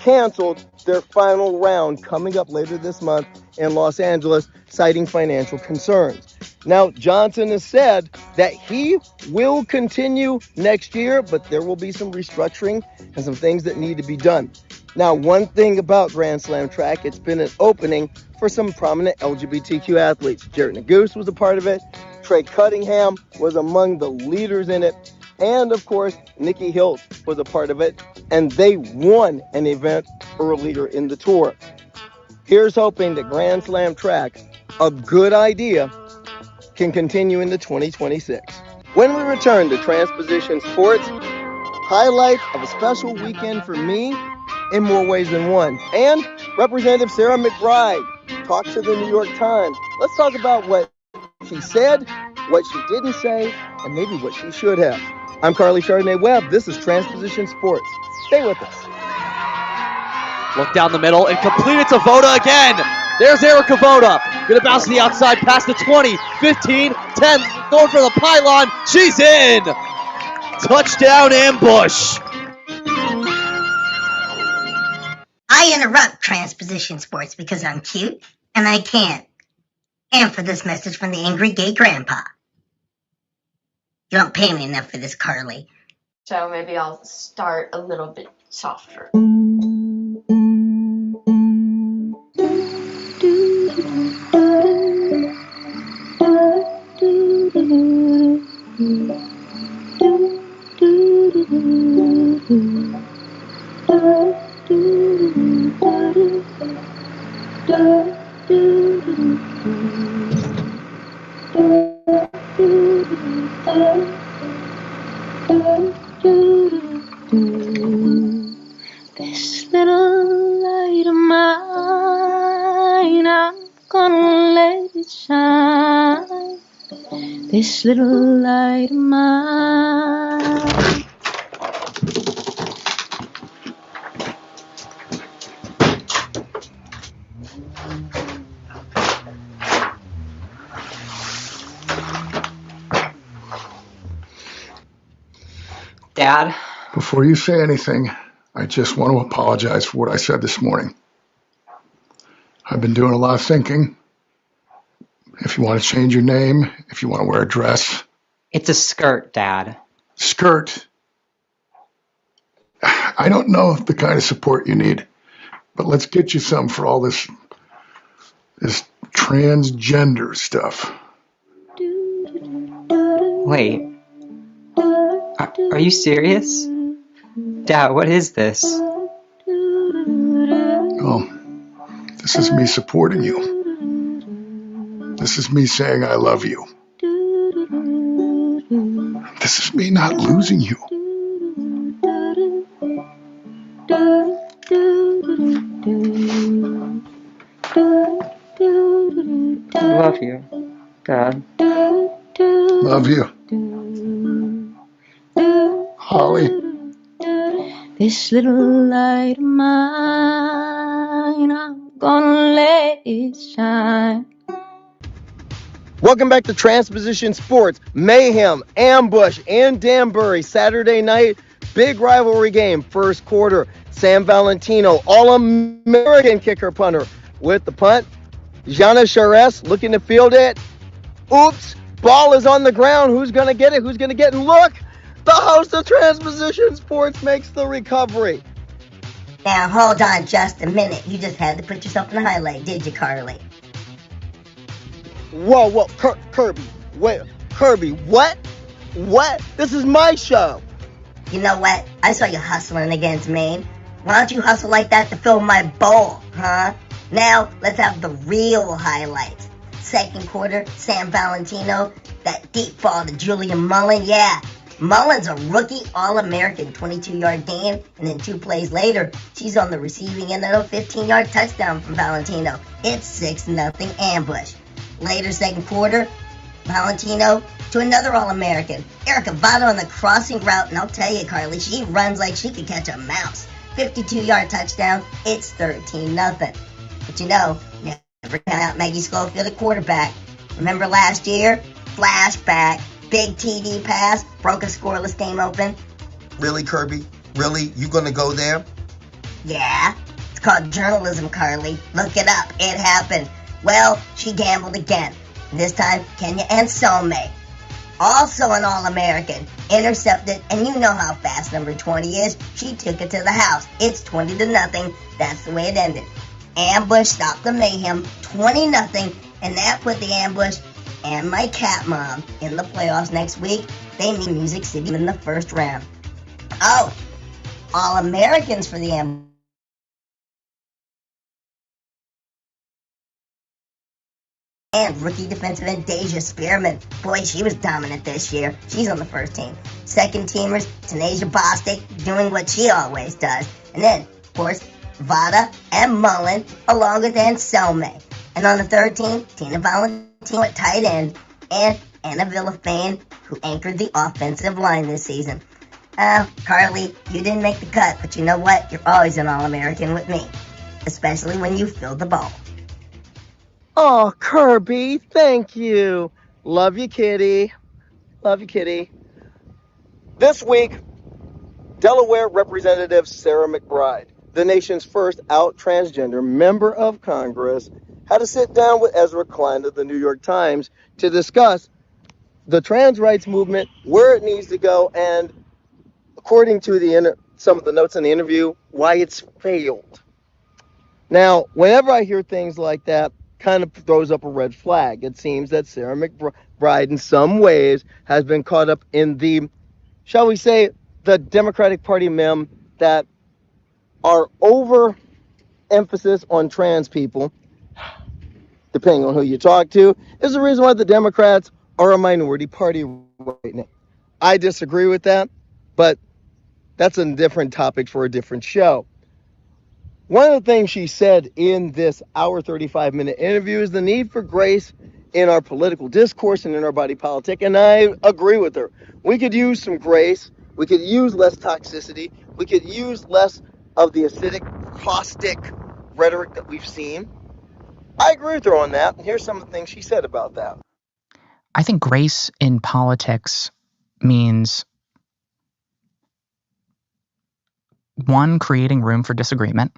canceled their final round coming up later this month in Los Angeles, citing financial concerns. Now, Johnson has said that he will continue next year, but there will be some restructuring and some things that need to be done. Now, one thing about Grand Slam track, it's been an opening for some prominent LGBTQ athletes. Jarrett Naguse was a part of it. Trey Cunningham was among the leaders in it. And, of course, Nikki Hilt was a part of it, and they won an event earlier in the tour. Here's hoping that Grand Slam track, a good idea, can continue into 2026. When we return to Transposition Sports, highlights of a special weekend for me in more ways than one. And Representative Sarah McBride talked to the New York Times. Let's talk about what she said, what she didn't say, and maybe what she should have. I'm Karleigh Chardonnay-Webb. This is Transposition Sports. Stay with us. Look down the middle and complete it to Voda again. There's Erica Voda. Gonna bounce to the outside past the 20, 15, 10, going for the pylon. She's in. Touchdown ambush. I interrupt Transposition Sports because I'm cute and I can. And for this message from the angry gay grandpa. You don't pay me enough for this, Karleigh. So maybe I'll start a little bit softer. This little light of mine, I'm gonna let it shine. This little light of mine. Dad? Before you say anything, I just want to apologize for what I said this morning. I've been doing a lot of thinking. If you want to change your name, if you want to wear a dress. It's a skirt, Dad. Skirt? I don't know the kind of support you need, but let's get you some for all this transgender stuff. Wait. Are you serious? Dad, what is this? Oh, this is me supporting you. This is me saying I love you. This is me not losing you. I love you, Dad. Love you. Holly. This little light of mine, I'm gonna let it shine. Welcome back to Transposition Sports. Mayhem, Ambush, and Danbury. Saturday night, big rivalry game. First quarter, San Valentino, All-American kicker punter with the punt. Jana Charest looking to field it. Oops, ball is on the ground. Who's going to get it? Who's going to get it? And look, the host of Transposition Sports makes the recovery. Now, hold on just a minute. You just had to put yourself in the highlight, did you, Karleigh? Whoa, Kirby. Wait, Kirby, what? What? This is my show. You know what? I saw you hustling against Maine. Why don't you hustle like that to fill my bowl, huh? Now, let's have the real highlights. Second quarter, San Valentino, that deep ball to Julian Mullen, yeah. Mullen's a rookie All-American 22-yard gain, and then 2 plays later, she's on the receiving end of a 15-yard touchdown from Valentino. It's 6-0 Ambush. Later second quarter, Valentino to another All-American. Erica Vada on the crossing route, and I'll tell you, Karleigh, she runs like she could catch a mouse. 52-yard touchdown, it's 13-0. But you know, never count out Maggie Schofield at quarterback. Remember last year? Flashback, big TD pass, broke a scoreless game open. Really, Kirby? Really? You gonna go there? Yeah, it's called journalism, Karleigh. Look it up, it happened. Well, she gambled again. This time, Kenya Ansome. Also an All-American. Intercepted, and you know how fast number 20 is. She took it to the house. It's 20-0. That's the way it ended. Ambush stopped the mayhem, 20-0, and that put the Ambush and my cat mom in the playoffs next week. They meet Music City in the first round. Oh, All-Americans for the Ambush. And rookie defensive end Deja Spearman. Boy, she was dominant this year. She's on the first team. Second teamers, Tanasia Bostic, doing what she always does. And then, of course, Vada and Mullen, along with Ansome. And on the third team, Tina Valentino at tight end, and Anna Villafane, who anchored the offensive line this season. Karleigh, you didn't make the cut, but you know what? You're always an All-American with me, especially when you fill the bowl. Oh, Kirby, thank you. Love you, kitty. Love you, kitty. This week, Delaware Representative Sarah McBride, the nation's first out transgender member of Congress, had to sit down with Ezra Klein of the New York Times to discuss the trans rights movement, where it needs to go, and according to some of the notes in the interview, why it's failed. Now, whenever I hear things like that, kind of throws up a red flag. It seems that Sarah McBride in some ways has been caught up in the, shall we say, the Democratic Party meme that are over emphasis on trans people, depending on who you talk to, is the reason why the Democrats are a minority party right now. I disagree with that, but that's a different topic for a different show. One of the things she said in this hour 35-minute interview is the need for grace in our political discourse and in our body politic, and I agree with her. We could use some grace. We could use less toxicity. We could use less of the acidic, caustic rhetoric that we've seen. I agree with her on that, and here's some of the things she said about that. I think grace in politics means, one, creating room for disagreement,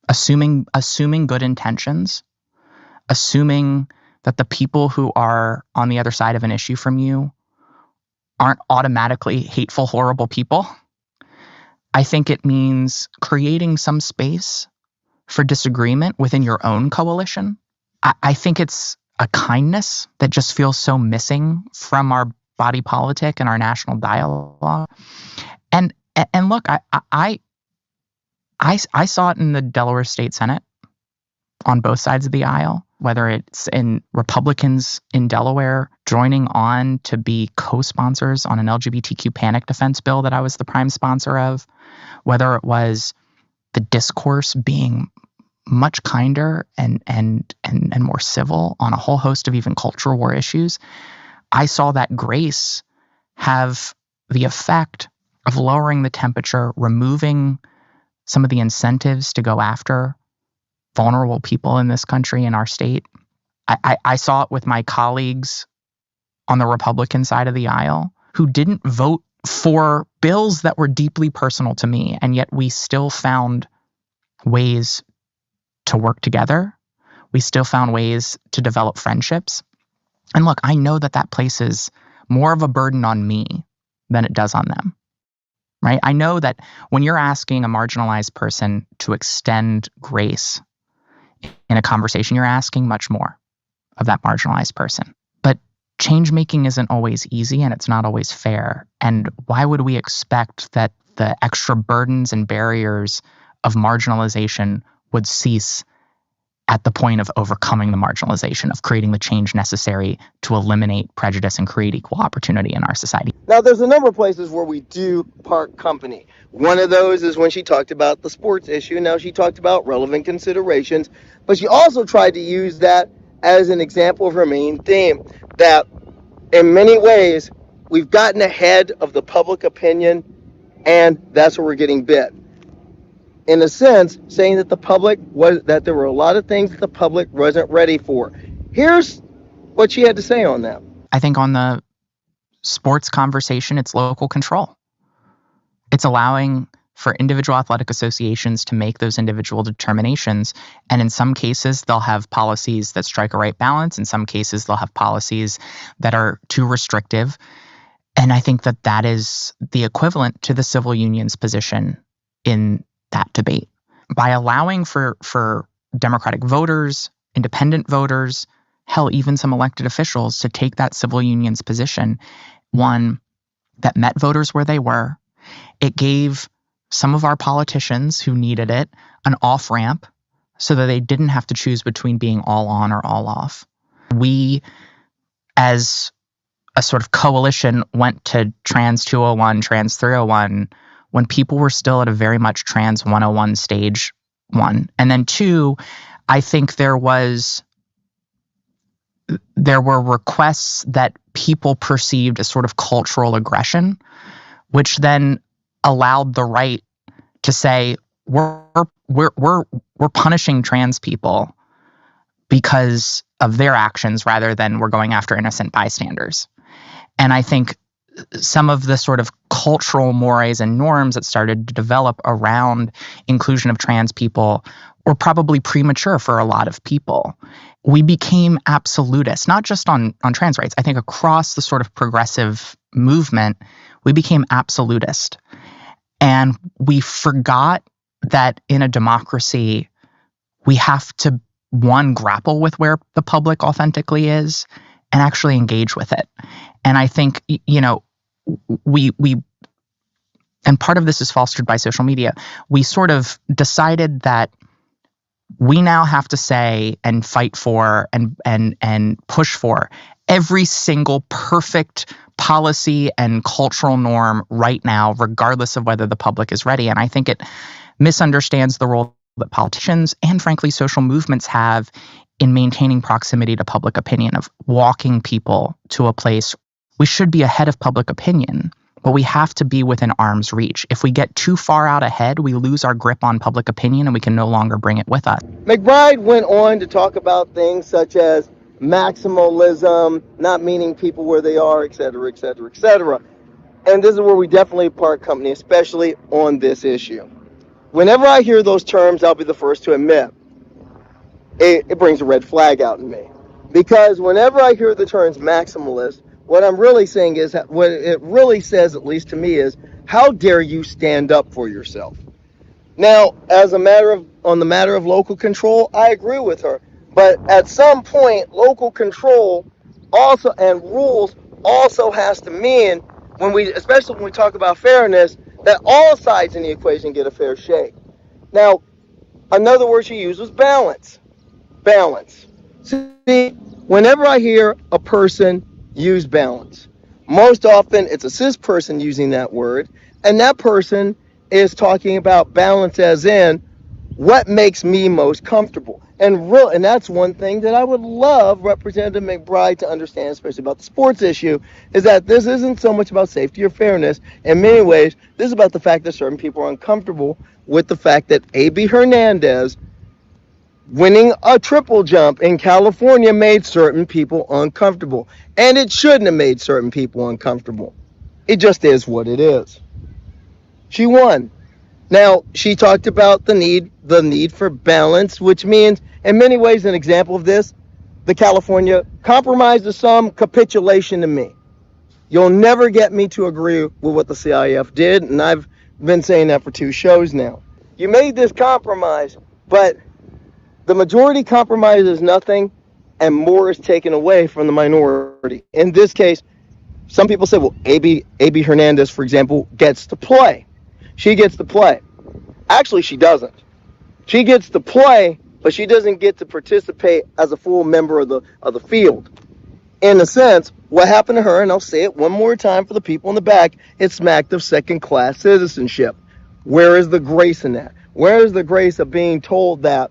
assuming good intentions, assuming that the people who are on the other side of an issue from you aren't automatically hateful, horrible people. I think it means creating some space for disagreement within your own coalition. I think it's a kindness that just feels so missing from our body politic and our national dialogue. And look, I saw it in the Delaware State Senate on both sides of the aisle, whether it's in Republicans in Delaware joining on to be co-sponsors on an LGBTQ panic defense bill that I was the prime sponsor of, whether it was the discourse being much kinder and more civil on a whole host of even cultural war issues. I saw that grace have the effect of lowering the temperature, removing some of the incentives to go after vulnerable people in this country, in our state. I saw it with my colleagues on the Republican side of the aisle who didn't vote for bills that were deeply personal to me, and yet we still found ways to work together. We still found ways to develop friendships. And look, I know that places more of a burden on me than it does on them, right? I know that when you're asking a marginalized person to extend grace in a conversation, you're asking much more of that marginalized person. But change making isn't always easy, and it's not always fair. And why would we expect that the extra burdens and barriers of marginalization would cease at the point of overcoming the marginalization, of creating the change necessary to eliminate prejudice and create equal opportunity in our society? Now, there's a number of places where we do part company. One of those is when she talked about the sports issue. Now, she talked about relevant considerations, but she also tried to use that as an example of her main theme, that in many ways, we've gotten ahead of the public opinion, and that's where we're getting bit. In a sense, saying that that there were a lot of things that the public wasn't ready for. Here's what she had to say on that. I think on the sports conversation, it's local control. It's allowing for individual athletic associations to make those individual determinations. And in some cases, they'll have policies that strike a right balance. In some cases, they'll have policies that are too restrictive. And I think that is the equivalent to the civil union's position in that debate. By allowing for Democratic voters, independent voters, hell, even some elected officials to take that civil union's position, one that met voters where they were, it gave some of our politicians who needed it an off-ramp so that they didn't have to choose between being all on or all off. We, as a sort of coalition, went to Trans 201, Trans 301, when people were still at a very much Trans 101 stage, one. And then two, I think there were requests that people perceived as sort of cultural aggression, which then allowed the right to say, we're punishing trans people because of their actions rather than we're going after innocent bystanders. And I think some of the sort of cultural mores and norms that started to develop around inclusion of trans people were probably premature for a lot of people. We became absolutists, not just on trans rights. I think across the sort of progressive movement, we became absolutist. And we forgot that in a democracy, we have to, one, grapple with where the public authentically is and actually engage with it. And I think, we and part of this is fostered by social media. We sort of decided that we now have to say and fight for and push for every single perfect policy and cultural norm right now, regardless of whether the public is ready. And I think it misunderstands the role that politicians and frankly social movements have in maintaining proximity to public opinion, of walking people to a place. We should be ahead of public opinion, but we have to be within arm's reach. If we get too far out ahead, we lose our grip on public opinion and we can no longer bring it with us. McBride went on to talk about things such as maximalism, not meeting people where they are, et cetera, et cetera, et cetera. And this is where we definitely part company, especially on this issue. Whenever I hear those terms, I'll be the first to admit, it brings a red flag out in me. Because whenever I hear the terms maximalist, what I'm really saying is, what it really says, at least to me, is how dare you stand up for yourself? Now, on the matter of local control, I agree with her. But at some point, local control also and rules also has to mean, especially when we talk about fairness, that all sides in the equation get a fair shake. Now, another word she used was balance. Balance. See, whenever I hear a person use balance, most often it's a cis person using that word, and that person is talking about balance as in what makes me most comfortable. And that's one thing that I would love Representative McBride to understand, especially about the sports issue, is that this isn't so much about safety or fairness. In many ways, this is about the fact that certain people are uncomfortable with the fact that A.B. Hernandez winning a triple jump in California made certain people uncomfortable. And it shouldn't have made certain people uncomfortable. It just is what it is. She won. Now, she talked about the need for balance, which means, in many ways, an example of this, the California compromise to some, capitulation to me. You'll never get me to agree with what the CIF did, and I've been saying that for 2 shows now. You made this compromise, but the majority compromises nothing, and more is taken away from the minority. In this case, some people say, well, A.B. Hernandez, for example, gets to play. She gets to play. Actually, she doesn't. She gets to play, but she doesn't get to participate as a full member of the field. In a sense, what happened to her, and I'll say it one more time for the people in the back, it smacked of second-class citizenship. Where is the grace in that? Where is the grace of being told that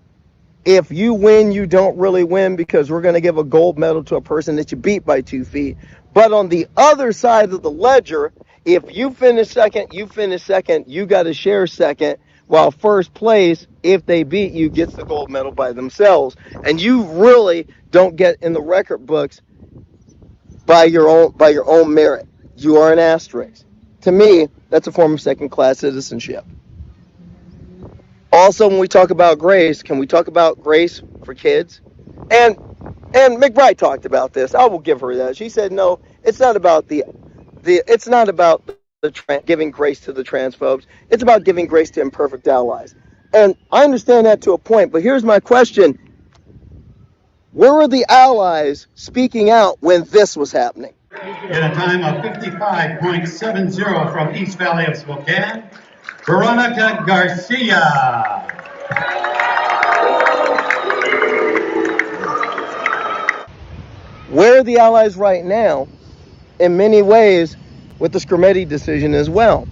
if you win, you don't really win because we're going to give a gold medal to a person that you beat by 2 feet. But on the other side of the ledger, if you finish second, you got to share second, while first place, if they beat you, gets the gold medal by themselves. And you really don't get in the record books by your own merit. You are an asterisk. To me, that's a form of second-class citizenship. Also, when we talk about grace, can we talk about grace for kids? And McBride talked about this. I will give her that. She said, no, it's not about giving grace to the transphobes. It's about giving grace to imperfect allies. And I understand that to a point, but here's my question. Where were the allies speaking out when this was happening? In a time of 55.70 from East Valley of Spokane, Veronica Garcia. Where are the allies right now? In many ways, with the Skrmetti decision as well.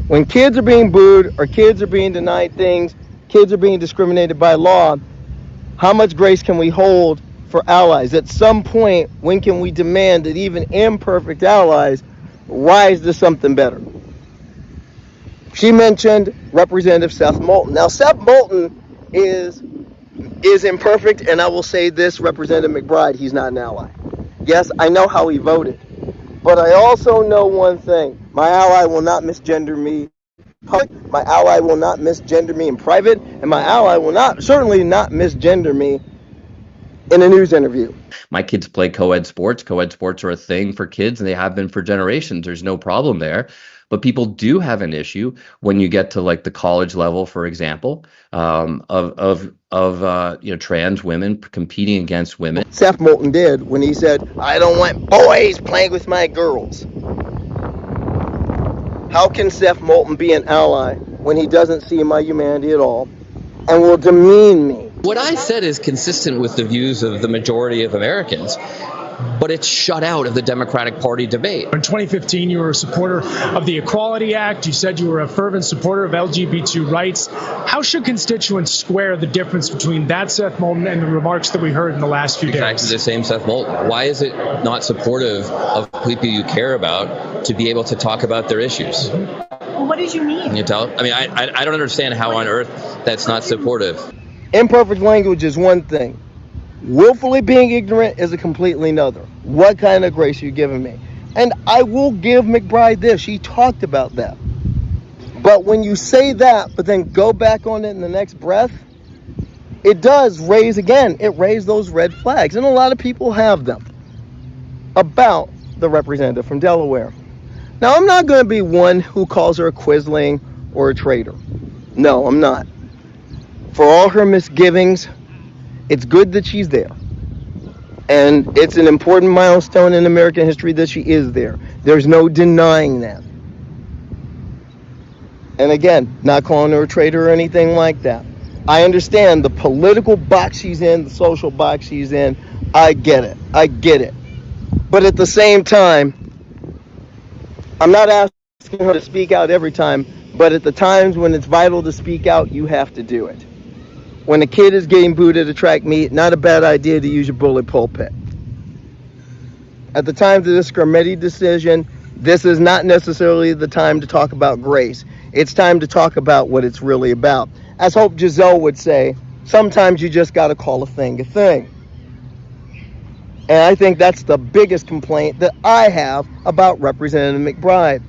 When kids are being booed or kids are being denied things, kids are being discriminated by law, how much grace can we hold for allies? At some point, when can we demand that even imperfect allies rise to something better? She mentioned Representative Seth Moulton. Now, Seth Moulton is imperfect, and I will say this, Representative McBride, he's not an ally. Yes, I know how he voted. But I also know one thing. My ally will not misgender me in public. My ally will not misgender me in private. And my ally will certainly not misgender me in a news interview. My kids play co-ed sports. Co-ed sports are a thing for kids, and they have been for generations. There's no problem there. But people do have an issue when you get to like the college level, for example, of trans women competing against women. Seth Moulton did when he said, I don't want boys playing with my girls. How can Seth Moulton be an ally when he doesn't see my humanity at all? and will demean me. What I said is consistent with the views of the majority of Americans, but it's shut out of the Democratic Party debate. In 2015, you were a supporter of the Equality Act. You said you were a fervent supporter of LGBT rights. How should constituents square the difference between that Seth Moulton and the remarks that we heard in the last few days? Exactly the same Seth Moulton. Why is it not supportive of people you care about to be able to talk about their issues? Well, what did you mean? Can you tell? I mean, I don't understand how on earth that's not supportive. Imperfect language is one thing. Willfully being ignorant is a completely another. What kind of grace are you giving me? And I will give McBride this. She talked about that. But when you say that, but then go back on it in the next breath, it does raise, again, it raised those red flags. And a lot of people have them about the representative from Delaware. Now, I'm not going to be one who calls her a quisling or a traitor. No, I'm not. For all her misgivings, it's good that she's there. And it's an important milestone in American history that she is there. There's no denying that. And again, not calling her a traitor or anything like that. I understand the political box she's in, the social box she's in. I get it. I get it. But at the same time, I'm not asking her to speak out every time, but at the times when it's vital to speak out, you have to do it. When a kid is getting booed at a track meet, not a bad idea to use your bullet pulpit. At the time of this Skrmetti decision, this is not necessarily the time to talk about grace. It's time to talk about what it's really about. As Hope Giselle would say, sometimes you just got to call a thing a thing. And I think that's the biggest complaint that I have about Representative McBride.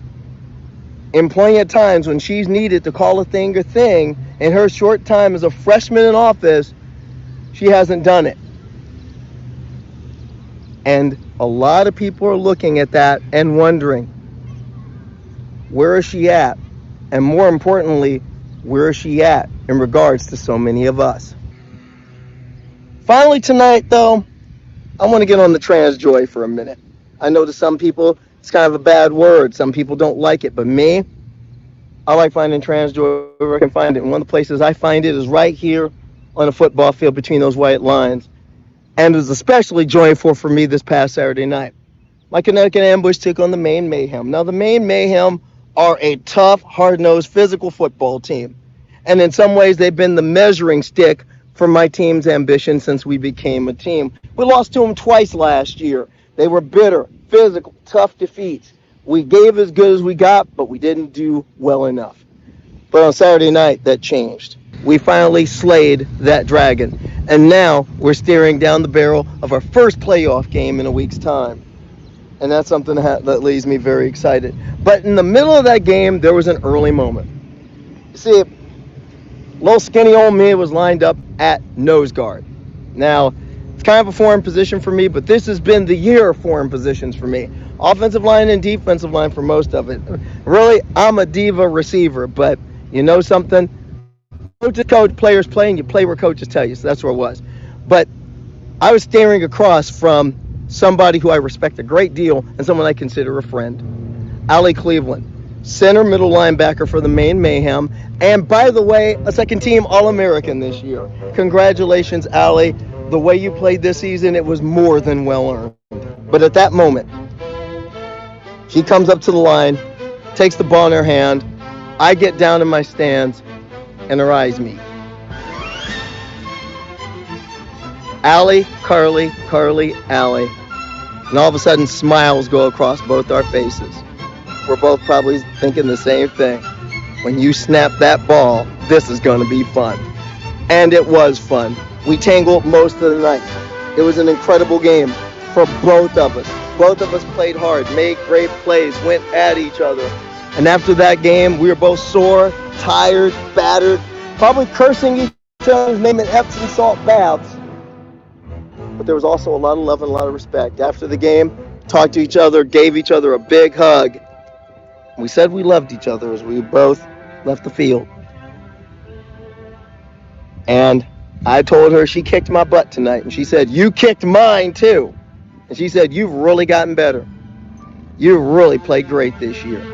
In plenty of times when she's needed to call a thing in her short time as a freshman in office, she hasn't done it. And a lot of people are looking at that and wondering, where is she at? And more importantly, where is she at in regards to so many of us? Finally tonight, though, I want to get on the trans joy for a minute. I know to some people it's kind of a bad word. Some people don't like it, but me, I like finding trans joy wherever I can find it. And one of the places I find it is right here on a football field between those white lines. And it was especially joyful for me this past Saturday night. My Connecticut Ambush took on the Maine Mayhem. Now, the Maine Mayhem are a tough, hard-nosed, physical football team. And in some ways, they've been the measuring stick for my team's ambition since we became a team. We lost to them twice last year. They were bitter, physical, tough defeats. We gave as good as we got, but we didn't do well enough. But on Saturday night, that changed. We finally slayed that dragon. And now we're staring down the barrel of our first playoff game in a week's time. And that's something that leaves me very excited. But in the middle of that game, there was an early moment. You see, little skinny old me was lined up at nose guard. Now, it's kind of a foreign position for me, but this has been the year of foreign positions for me. Offensive line and defensive line for most of it. Really, I'm a diva receiver, but you know something? Coaches coach, players play, and you play where coaches tell you, so that's where it was. But I was staring across from somebody who I respect a great deal and someone I consider a friend. Allie Cleveland, center middle linebacker for the Maine Mayhem, and by the way, a second-team All-American this year. Congratulations, Allie. The way you played this season, it was more than well-earned. But at that moment, she comes up to the line, takes the ball in her hand. I get down in my stance, and her eyes meet. Allie, Karleigh, Allie. And all of a sudden, smiles go across both our faces. We're both probably thinking the same thing. When you snap that ball, this is going to be fun. And it was fun. We tangled most of the night. It was an incredible game for both of us. Both of us played hard, made great plays, went at each other. And after that game, we were both sore, tired, battered, probably cursing each other's name in Epsom salt baths. But there was also a lot of love and a lot of respect. After the game, talked to each other, gave each other a big hug. We said we loved each other as we both left the field. And I told her she kicked my butt tonight. And she said, you kicked mine too. And she said, you've really gotten better. You really played great this year.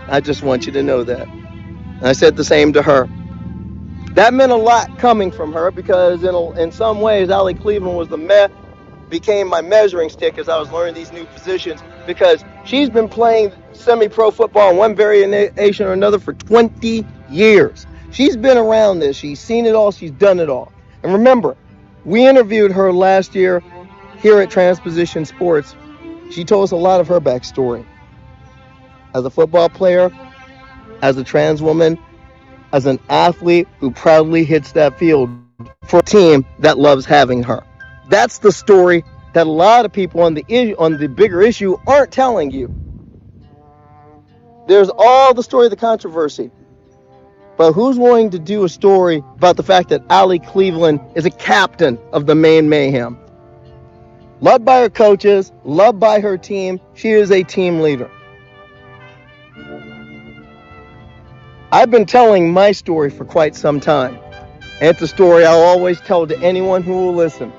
I just want you to know that. And I said the same to her. That meant a lot coming from her because in some ways, Allie Cleveland was became my measuring stick as I was learning these new positions, because she's been playing semi-pro football in one variation or another for 20 years. She's been around this. She's seen it all. She's done it all. And remember, we interviewed her last year here at Transposition Sports. She told us a lot of her backstory. As a football player, as a trans woman, as an athlete who proudly hits that field for a team that loves having her. That's the story that a lot of people on the bigger issue aren't telling you. There's all the story of the controversy. But who's willing to do a story about the fact that Allie Cleveland is a captain of the Maine Mayhem? Loved by her coaches, loved by her team. She is a team leader. I've been telling my story for quite some time. And it's a story I'll always tell to anyone who will listen,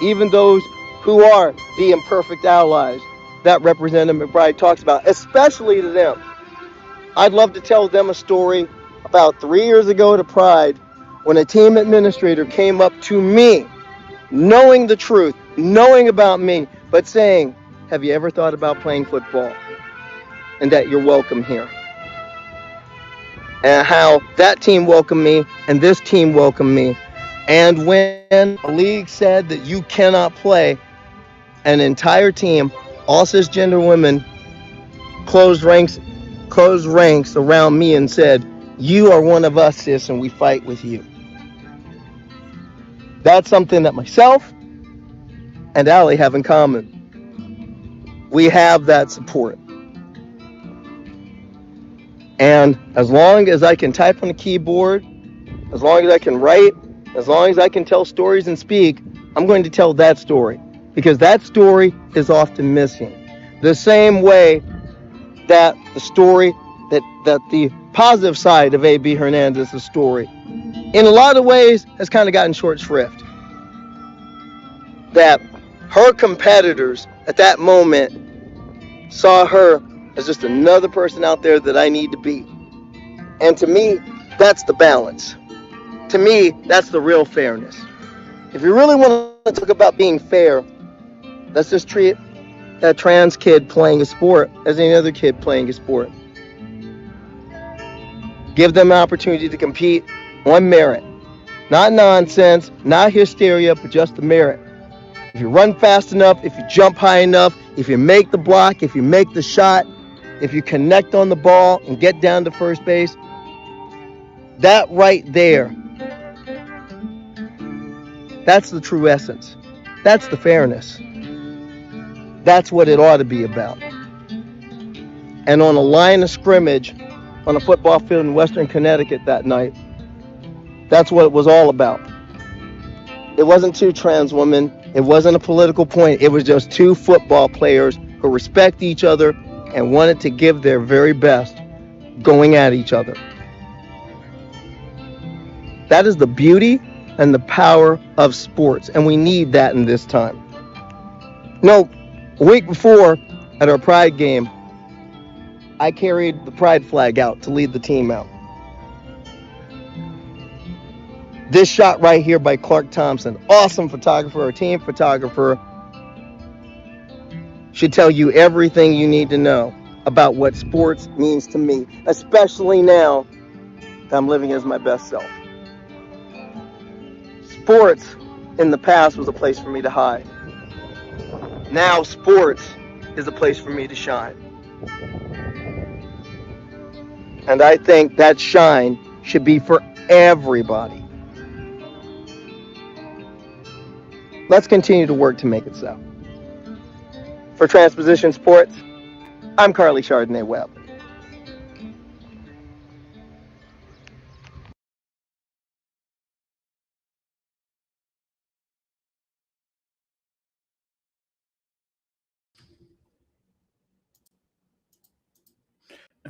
even those who are the imperfect allies that Representative McBride talks about, especially to them. I'd love to tell them a story about 3 years ago to Pride, when a team administrator came up to me, knowing the truth, knowing about me, but saying, "Have you ever thought about playing football? And that you're welcome here." And how that team welcomed me and this team welcomed me. And when a league said that you cannot play, an entire team, all cisgender women, closed ranks around me and said, "You are one of us, sis, and we fight with you." That's something that myself and Allie have in common. We have that support. And as long as I can type on the keyboard, as long as I can write, as long as I can tell stories and speak, I'm going to tell that story, because that story is often missing. The same way that the story, that the positive side of A.B. Hernandez's story, in a lot of ways, has kind of gotten short shrift. That her competitors at that moment saw her as just another person out there that I need to beat. And to me, that's the balance. To me, that's the real fairness. If you really want to talk about being fair, let's just treat that trans kid playing a sport as any other kid playing a sport. Give them an opportunity to compete on merit. Not nonsense, not hysteria, but just the merit. If you run fast enough, if you jump high enough, if you make the block, if you make the shot, if you connect on the ball and get down to first base, that right there, that's the true essence. That's the fairness. That's what it ought to be about. And on a line of scrimmage on a football field in Western Connecticut that night, that's what it was all about. It wasn't two trans women. It wasn't a political point. It was just two football players who respect each other and wanted to give their very best going at each other. That is the beauty and the power of sports, and we need that in this time. No, a week before at our Pride game, I carried the Pride flag out to lead the team out. This shot right here by Clark Thompson, awesome photographer, our team photographer, should tell you everything you need to know about what sports means to me, especially now that I'm living as my best self. Sports in the past was a place for me to hide. Now sports is a place for me to shine. And I think that shine should be for everybody. Let's continue to work to make it so. For Transposition Sports, I'm Karleigh Chardonnay-Webb.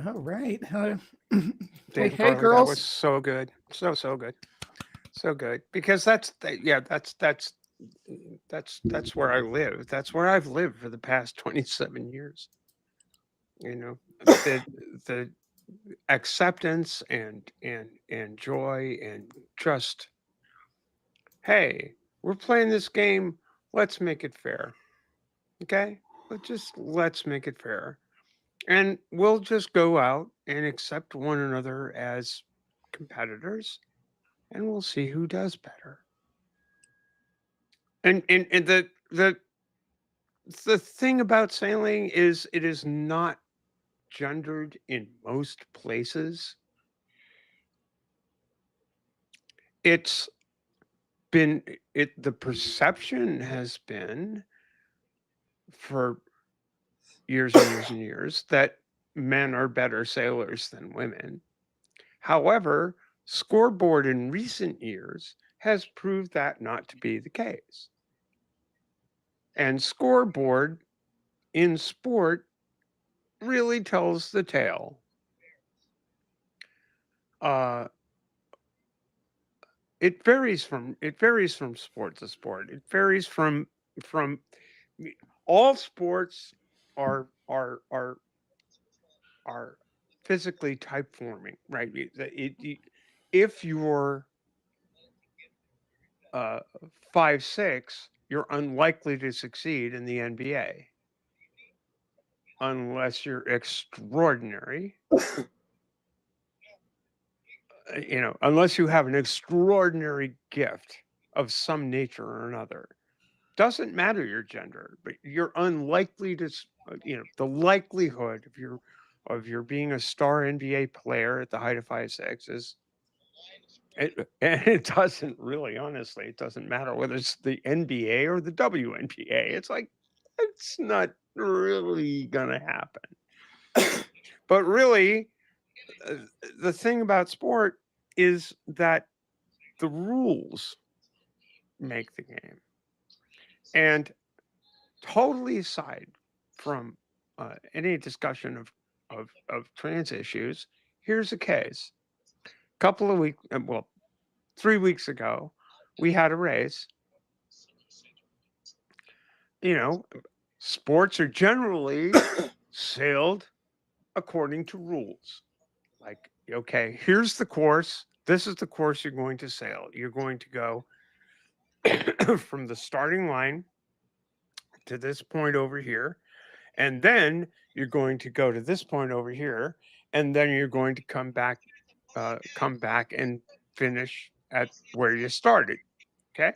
All right. Dave, Hey, Karleigh, girls. that was so good, so good, so good. Because that's where I live. That's where I've lived for the past 27 years. You know, the acceptance and joy and just, hey, we're playing this game, let's make it fair. Okay? Let's make it fair. And we'll just go out and accept one another as competitors, and we'll see who does better. And the thing about sailing is it is not gendered in most places. It's been the perception has been for years and years and years that men are better sailors than women. However, scoreboard in recent years has proved that not to be the case. And scoreboard in sport really tells the tale. It varies from sport to sport. It varies from all sports are physically type forming, right? If you're 5'6", you're unlikely to succeed in the NBA unless you're extraordinary. Unless you have an extraordinary gift of some nature or another. Doesn't matter your gender, but you're unlikely to, the likelihood of your being a star NBA player at the height of 5'6" is, and it doesn't really, honestly, it doesn't matter whether it's the NBA or the WNBA. It's like, it's not really gonna happen. But really, the thing about sport is that the rules make the game. And totally aside from any discussion of trans issues, here's a case. Couple of weeks, 3 weeks ago, we had a race. Sports are generally sailed according to rules. Like, okay, here's the course. This is the course you're going to sail. You're going to go from the starting line to this point over here, and then you're going to go to this point over here, and then you're going to come back and finish at where you started. Okay?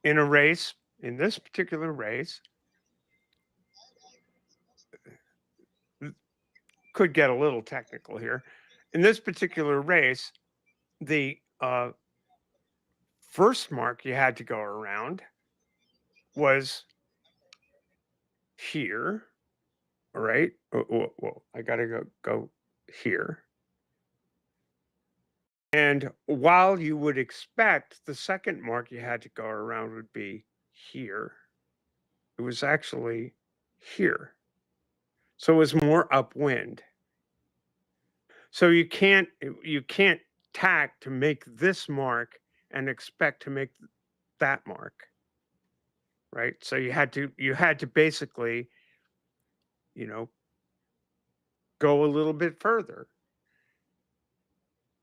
In a race, in this particular race, could get a little technical here. In this particular race, the first mark you had to go around was here. All right. Well, I got to go here. And while you would expect the second mark you had to go around would be here, it was actually here. So it was more upwind. So you can't tack to make this mark and expect to make that mark. Right? So you had to basically, go a little bit further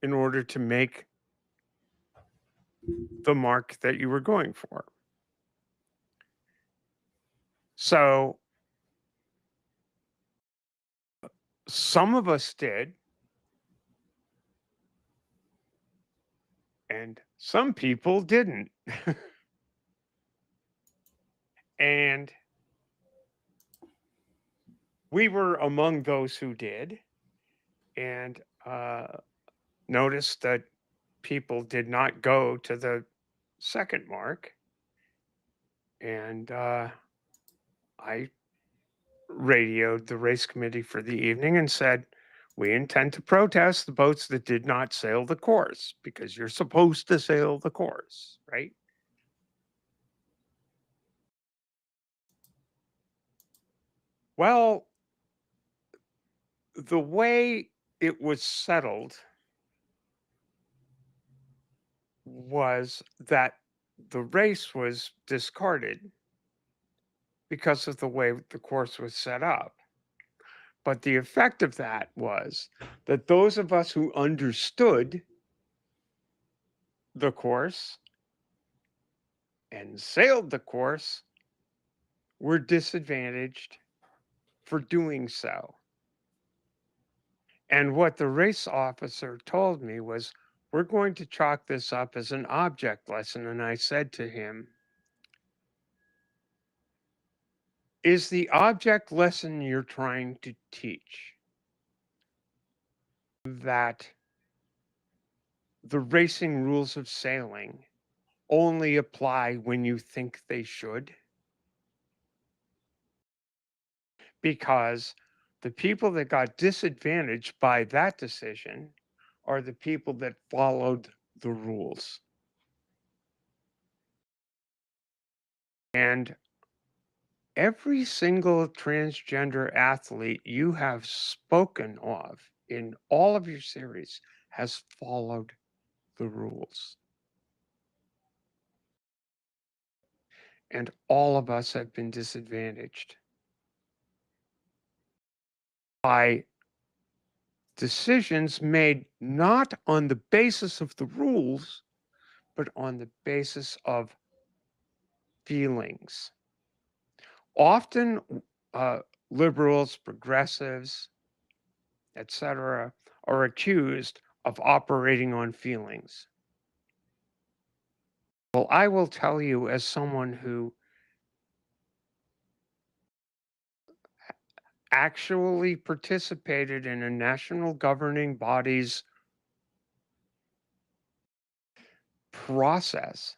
in order to make the mark that you were going for. So some of us did, and some people didn't. And we were among those who did, and noticed that people did not go to the second mark. And I radioed the race committee for the evening and said, we intend to protest the boats that did not sail the course, because you're supposed to sail the course, right? Well, the way it was settled was that the race was discarded because of the way the course was set up. But the effect of that was that those of us who understood the course and sailed the course were disadvantaged for doing so. And what the race officer told me was, we're going to chalk this up as an object lesson. And I said to him, is the object lesson you're trying to teach that the racing rules of sailing only apply when you think they should? Because the people that got disadvantaged by that decision are the people that followed the rules. And every single transgender athlete you have spoken of in all of your series has followed the rules. And all of us have been disadvantaged by decisions made not on the basis of the rules, but on the basis of feelings. Often liberals, progressives, etc., are accused of operating on feelings. Well, I will tell you, as someone who actually participated in a national governing body's process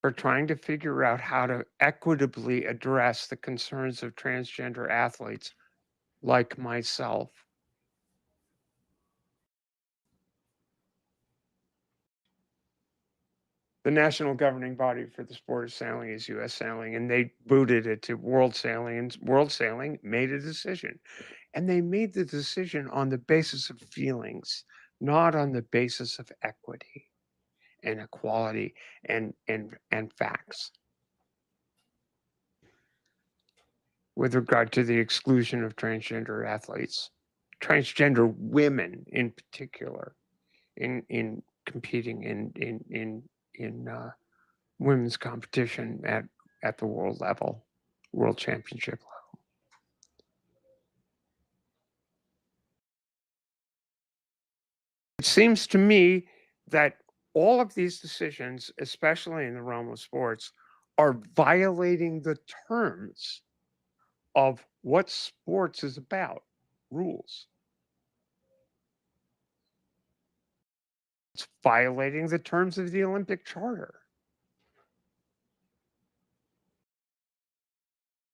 for trying to figure out how to equitably address the concerns of transgender athletes like myself. The national governing body for the sport of sailing is U.S. Sailing, and they booted it to World Sailing, and World Sailing made a decision. And they made the decision on the basis of feelings, not on the basis of equity and equality and facts. With regard to the exclusion of transgender athletes, transgender women in particular, in competing in women's competition at the world level, world championship level. It seems to me that all of these decisions, especially in the realm of sports, are violating the terms of what sports is about, rules. It's violating the terms of the Olympic Charter.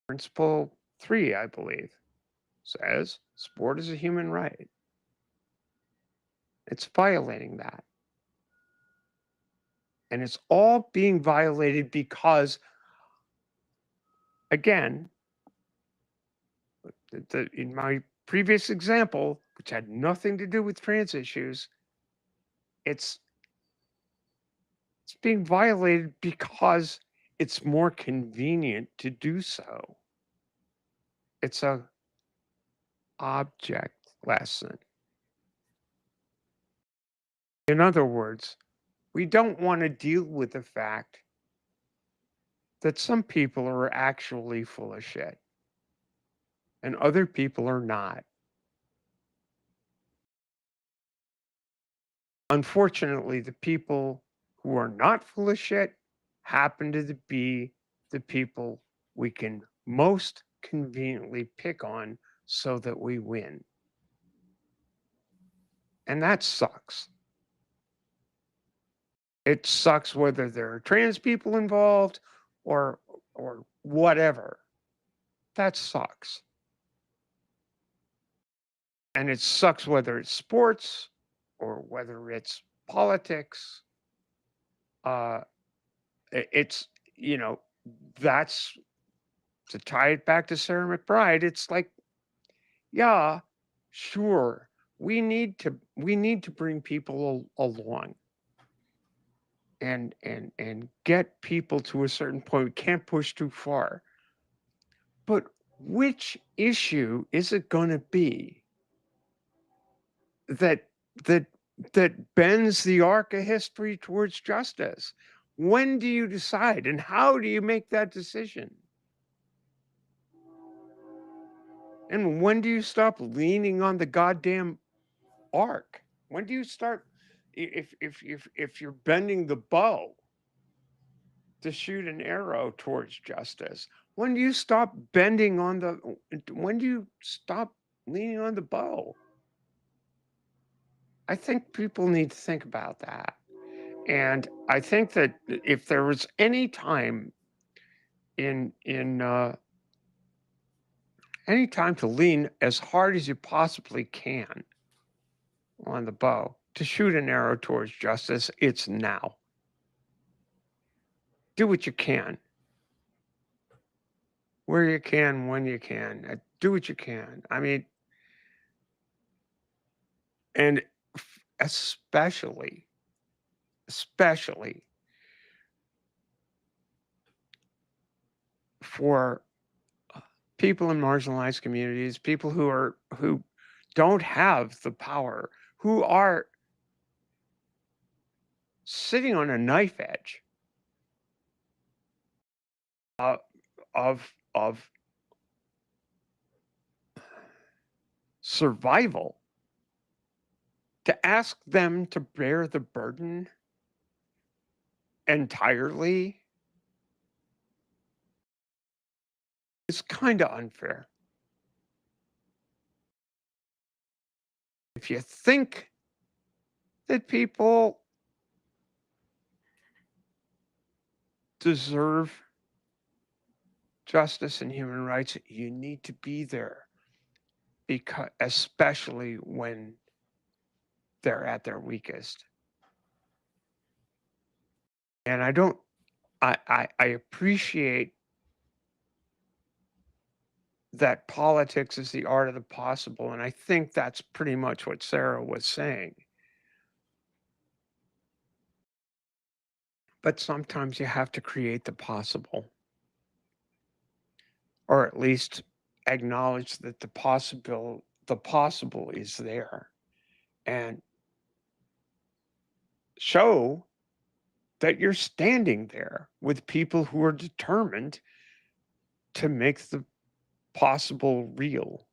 Principle 3, I believe, says sport is a human right. It's violating that. And it's all being violated because, again, in my previous example, which had nothing to do with trans issues, it's being violated because it's more convenient to do so. It's a object lesson. In other words, we don't want to deal with the fact that some people are actually full of shit and other people are not. Unfortunately, the people who are not full of shit happen to be the people we can most conveniently pick on so that we win. And that sucks. It sucks whether there are trans people involved or whatever. That sucks. And it sucks whether it's sports or whether it's politics. It's, you know, that's, to tie it back to Sarah McBride, it's like, yeah, sure, we need to bring people along and get people to a certain point. We can't push too far. But which issue is it going to be that bends the arc of history towards justice? When do you decide, and how do you make that decision? And when do you stop leaning on the goddamn arc? When do you start, if you're bending the bow to shoot an arrow towards justice, when do you stop bending on when do you stop leaning on the bow? I think people need to think about that. And I think that if there was any time any time to lean as hard as you possibly can on the bow to shoot an arrow towards justice, it's now. Do what you can. Where you can, when you can. Do what you can. I mean, and especially for people in marginalized communities, people who don't have the power, who are sitting on a knife edge of survival, to ask them to bear the burden entirely is kind of unfair. If you think that people deserve justice and human rights, you need to be there, because especially when they're at their weakest. And I appreciate that politics is the art of the possible, and I think that's pretty much what Sarah was saying. But sometimes you have to create the possible, or at least acknowledge that the possible is there, and show that you're standing there with people who are determined to make the possible real.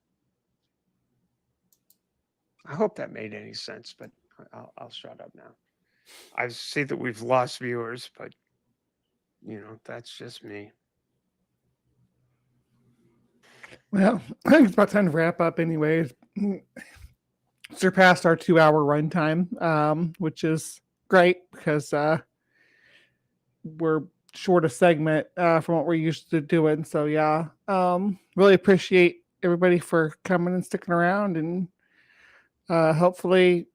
I hope that made any sense, but I'll shut up now. I see that we've lost viewers, but that's just me. Well, I think it's about time to wrap up anyways. Surpassed our 2-hour runtime, which is great because we're short a segment from what we're used to doing. So yeah, really appreciate everybody for coming and sticking around, and hopefully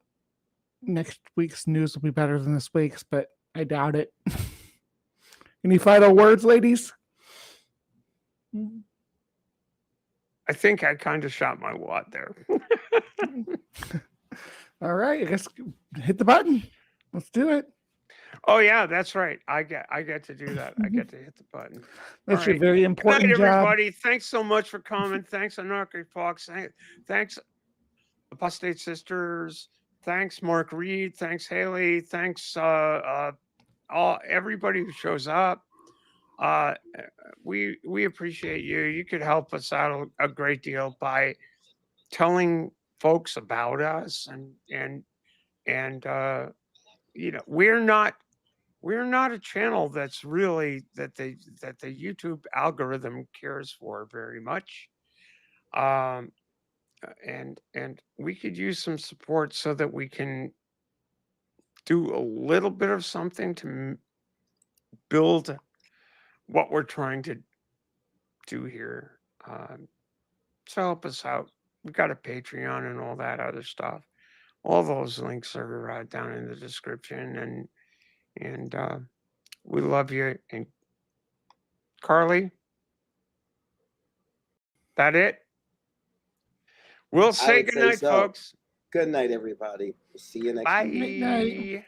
next week's news will be better than this week's, but I doubt it. Any final words, ladies? I think I kind of shot my wad there. All right, I guess hit the button. Let's do it. Oh yeah, that's right. I get to do that. I get to hit the button. That's your very important Good night, job. everybody. Thanks so much for coming. Thanks, Anarchy Fox. Thanks, Apostate Sisters. Thanks, Mark Reed. Thanks, Haley. Thanks, everybody who shows up. We appreciate you. You could help us out a great deal by telling folks about us, and we're not a channel that's really that the YouTube algorithm cares for very much. And we could use some support so that we can do a little bit of something to build what we're trying to do here. So help us out. We got a Patreon and all that other stuff. All those links are down in the description, and we love you. And Karleigh, that it? We'll say good night, folks. Good night, everybody. We'll see you next week. Bye.